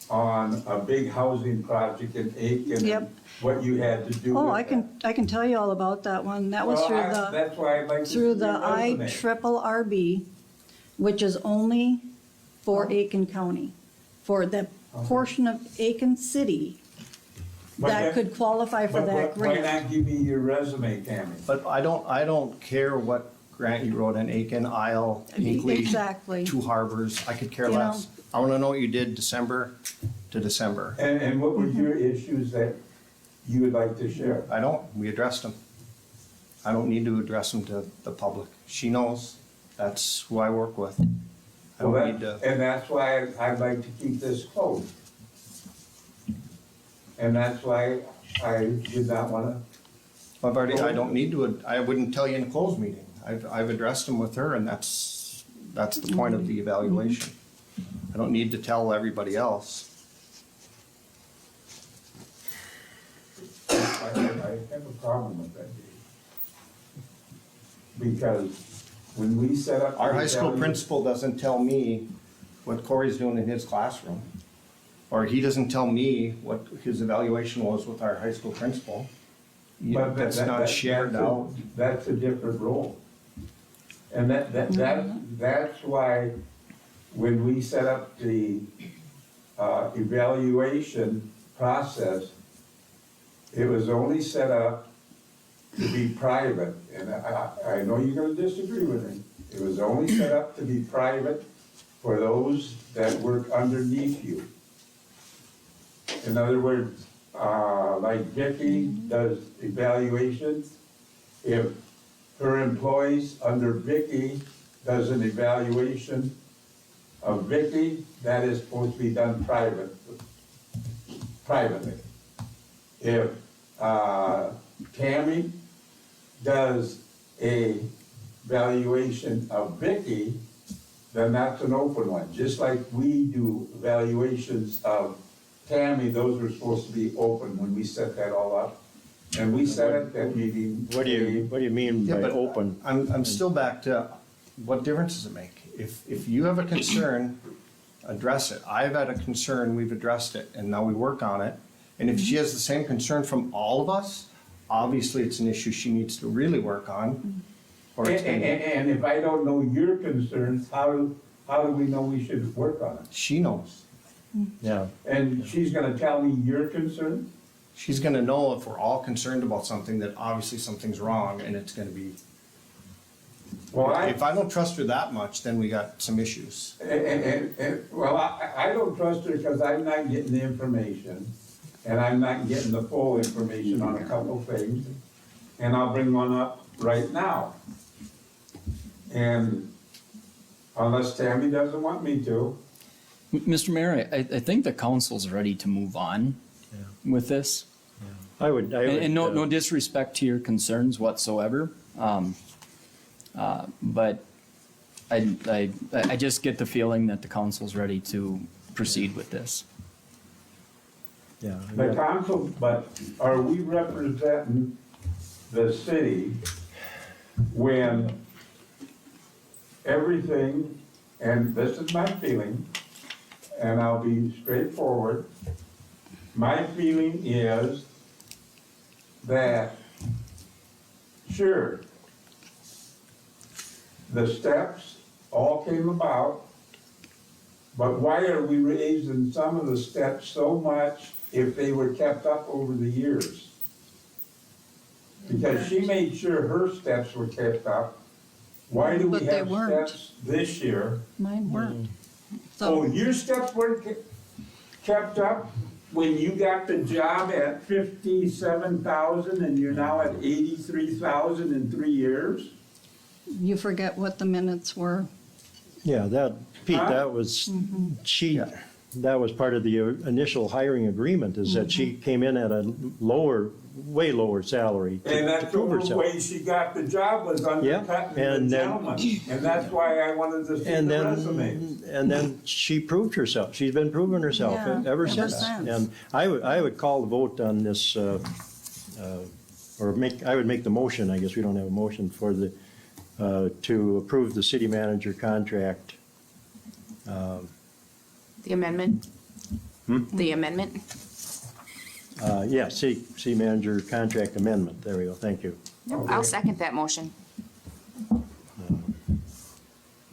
on a big housing project in Aiken. Yep. What you had to do with oh, that. I can tell you all about that one. That was Well, through the. That's why I'd like to see through your the resume. IRRB, which is only for Aiken County, for the portion of Aiken City But that could qualify for But that why grant. not give me your resume, Tammy? But I don't care what grant you wrote in Aiken, Isle, Hinkley. Exactly. Two Harbors, I could care You know. less. I wanna know what you did December to December. And what were your issues that you would like to share? I don't, we addressed them. I don't need to address them to the public. She knows, that's who I work with. I Well, don't need to, And that's why I'd like to keep this closed. And that's why I did not wanna, I don't need to, I wouldn't tell you in a closed meeting. I've addressed them with her and that's the point of the evaluation. I don't need to tell everybody else. I have a problem with that, Dave. Because when we set up. Our the high school evalu- principal doesn't tell me what Corey's doing in his classroom. Or he doesn't tell me what his evaluation was with our high school principal. But That's not shared out. That's a different role. And that's why when we set up the evaluation process, it was only set up to be private. And I know you're gonna disagree with me. It was only set up to be private for those that work underneath you. In other words, like Vicki does evaluations. If her employees under Vicki does an evaluation of Vicki, that is supposed to be done privately. If Tammy does a valuation of Vicki, then that's an open one. Just like we do evaluations of Tammy, those were supposed to be open when we set that all up. And we set at that meeting. What do you mean Yeah, by but open? I'm still back to, what difference does it make? If you have a concern, address it. I've had a concern, we've addressed it, and now we work on it. And if she has the same concern from all of us, obviously it's an issue she needs to really work on. Or it's gonna, And if I don't know your concerns, how do we know we should work on it? she knows. Yeah, And she's gonna tell me your concerns? She's gonna know if we're all concerned about something, that obviously something's wrong, and it's gonna be, Well, if I don't trust her that much, then we got some issues. Well, I don't trust her because I'm not getting the information, and I'm not getting the full information on a couple things, and I'll bring one up right now. And unless Tammy doesn't want me to, Mr. Mayor, I think the council's ready to move on with this. I would. And no disrespect to your concerns whatsoever. But I just get the feeling that the council's ready to proceed with this. Yeah. the council, but are we representing the city when everything, and this is my feeling, and I'll be straightforward, my feeling is that, sure, the steps all came about, but why are we raising some of the steps so much if they were kept up over the years? Because she made sure her steps were kept up. Why do we But they have weren't. steps this year? Mine weren't. Oh, So, your steps weren't kept up when you got the job at 57,000 and you're now at 83,000 in 3 years? you forget what the minutes were. Yeah, Pete, Huh? that was, she, that was part of the initial hiring agreement, is that she came in at a lower, way lower salary And to that's the prove only herself. way she got the job was undercutting the and then- gentleman. And that's why I wanted to see And the then, resumes. and then she proved herself. She's been proving herself Yeah, ever ever since. since. And I would call the vote on this, I would make the motion, I guess we don't have a motion for the, to approve the city manager contract. The amendment? Hmm? The amendment? Yeah, city manager contract amendment. There we go. Thank you. I'll second that motion.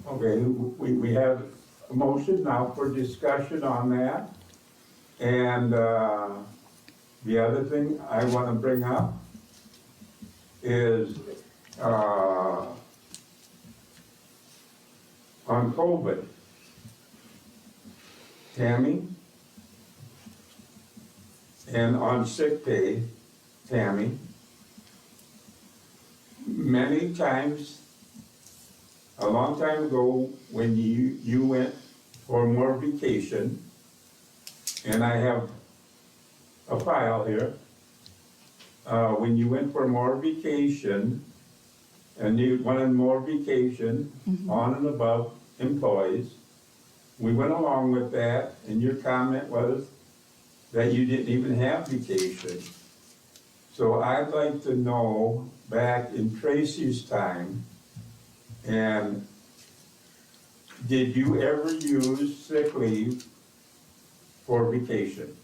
Okay, we have a motion now for discussion on that. And the other thing I want to bring up is on COVID. Tammy, and on sick pay, Tammy, many times, a long time ago, when you went for more vacation, and I have a file here, when you went for more vacation, and you wanted more vacation on and above employees, we went along with that, and your comment was that you didn't even have vacation. So I'd like to know, back in Tracy's time, and did you ever use sick leave for vacation?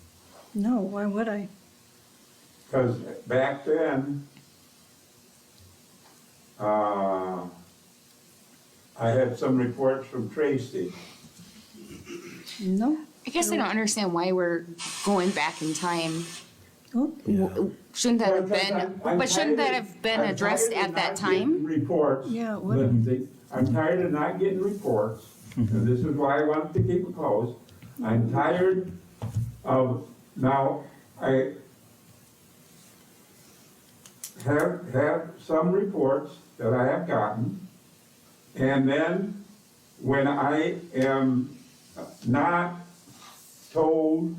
No, why would I? Because back then, I had some reports from Tracy. No. I guess I don't understand why we're going back in time. Oh, Shouldn't that have Because been, I'm but shouldn't that tired- have been I'm addressed tired of at that not getting time? Reports. Yeah, it would. Lindsay. I'm tired of not getting reports, and this is why I wanted to keep it close. I'm tired of, now, I have some reports that I have gotten, and then when I am not told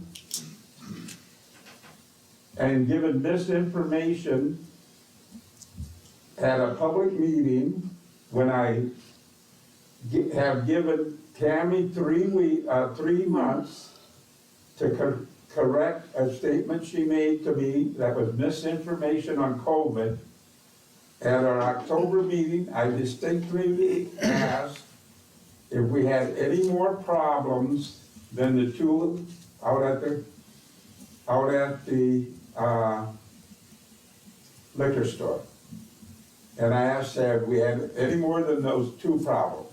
and given misinformation at a public meeting, when I have given Tammy 3 months to correct a statement she made to me that was misinformation on COVID. At our October meeting, I distinctly asked if we had any more problems than the two out at the liquor store. And I asked her if we had any more than those 2 problems,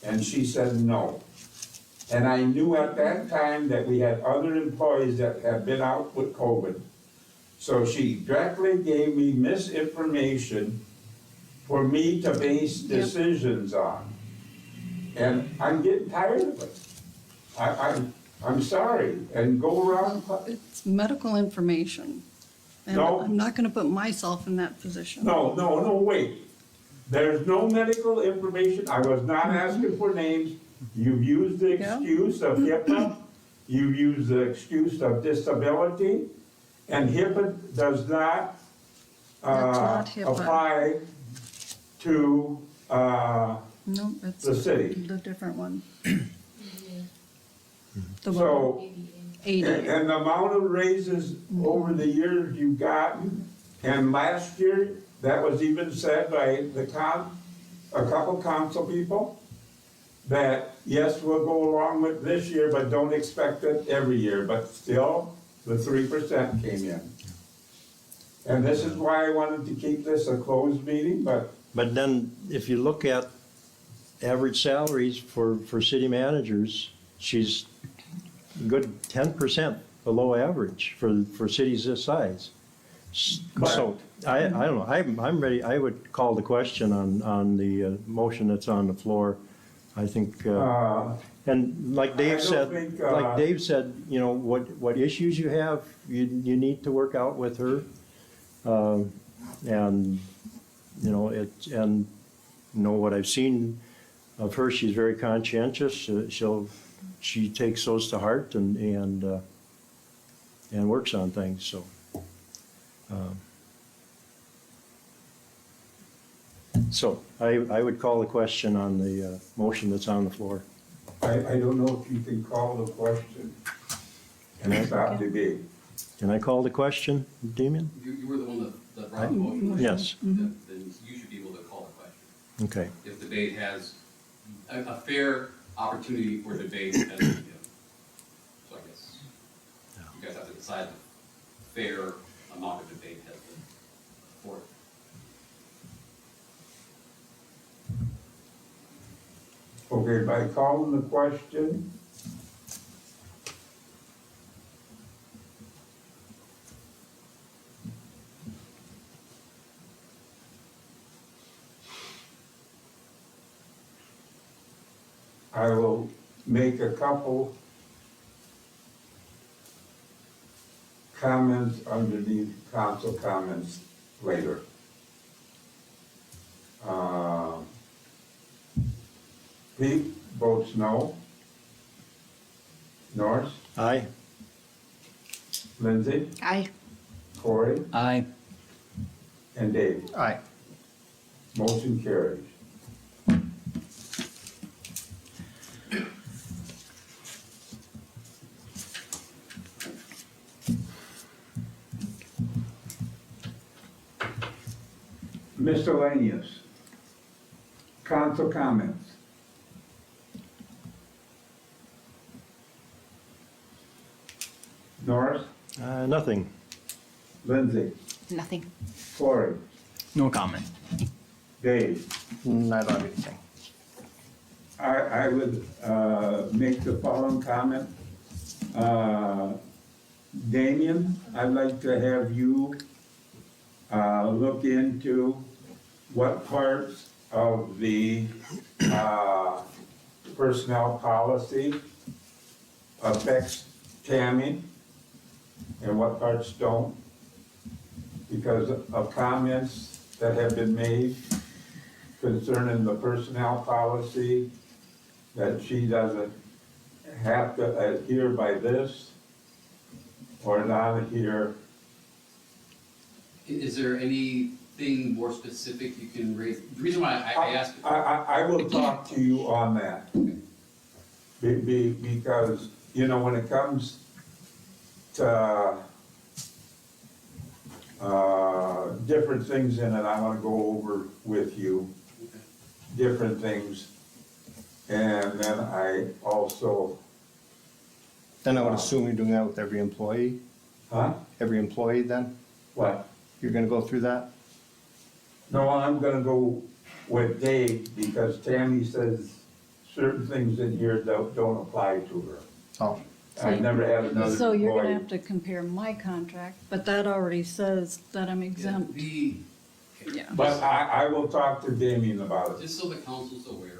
and she said no. And I knew at that time that we had other employees that had been out with COVID. So she directly gave me misinformation for me to base decisions on. And I'm getting tired of it. I'm sorry, and go around. It's medical information. And No. I'm not gonna put myself in that position. No, wait. There's no medical information. I was not asking for names. You've used the Yeah. excuse of HIPAA. You've used the excuse of disability. And HIPAA does not, That's not HIPAA. apply to, No, it's the city. the different one. The So, 80. and the amount of raises over the years you've gotten, and last year, that was even said by a couple council people, that yes, we'll go along with this year, but don't expect it every year, but still, the 3% came in. And this is why I wanted to keep this a closed meeting, but But then, if you look at average salaries for city managers, she's good 10% below average for cities this size. So, I don't know, I'm ready, I would call the question on the motion that's on the floor. I think, and like I Dave don't think, said, you know, what issues you have, you need to work out with her. And, you know, what I've seen of her, she's very conscientious. She'll she takes those to heart and works on things, so. So I would call the question on the motion that's on the floor. I don't know if you can call the question and stop debate. Can I call the question, Damian? You were the one that brought the motion. Yes. Then you should be able to call the question. Okay. If debate has, a fair opportunity for debate has been given. So I guess you guys have to decide the fair amount of debate has been afforded. Okay, by calling the question, I will make a couple comments underneath council comments later. Pete votes no. Norris, Aye. Lindsay, Aye. Corey, Aye. and Dave. Aye. Motion carries. Miscellaneous. Council comments. Norris, Nothing. Lindsay, Nothing. Corey, No comment. Dave. I don't have anything. I would make the following comment. Damien, I'd like to have you look into what parts of the personnel policy affects Tammy and what parts don't, because of comments that have been made concerning the personnel policy, that she doesn't have to adhere by this or not adhere. Is there anything more specific you can raise? The reason why I asked. I will talk to you on that. Because, you know, when it comes to different things in it, I wanna go over with you, different things. And then I also, Then I would assume you're doing that with every employee? huh? Every employee then? What? You're gonna go through that? No, I'm gonna go with Dave because Tammy says certain things in here don't apply to her. Oh, I've never had another So you're gonna employee. have to compare my contract, but that already says that I'm exempt. Yeah. But I will talk to Damien about it. Just so the council's aware,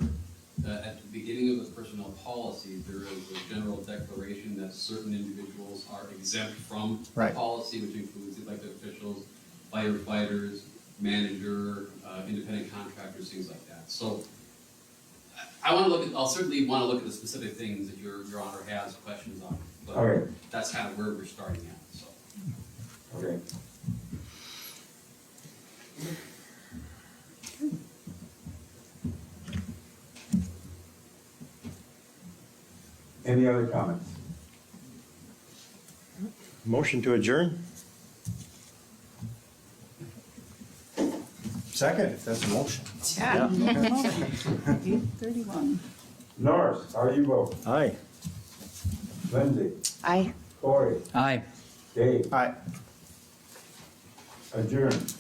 at the beginning of the personnel policy, there is a general declaration that certain individuals are exempt from the Right. policy, which includes elected officials, firefighters, manager, independent contractors, things like that. So I'll certainly want to look at the specific things that your honor has questions on. But Okay. that's kind of where we're starting at, so. Okay. Any other comments? Motion to adjourn? second, if that's a motion. Yeah. 8:31. Norris, how do you vote? Aye. Lindsay, Aye. Corey, Aye. Dave, Aye. adjourned.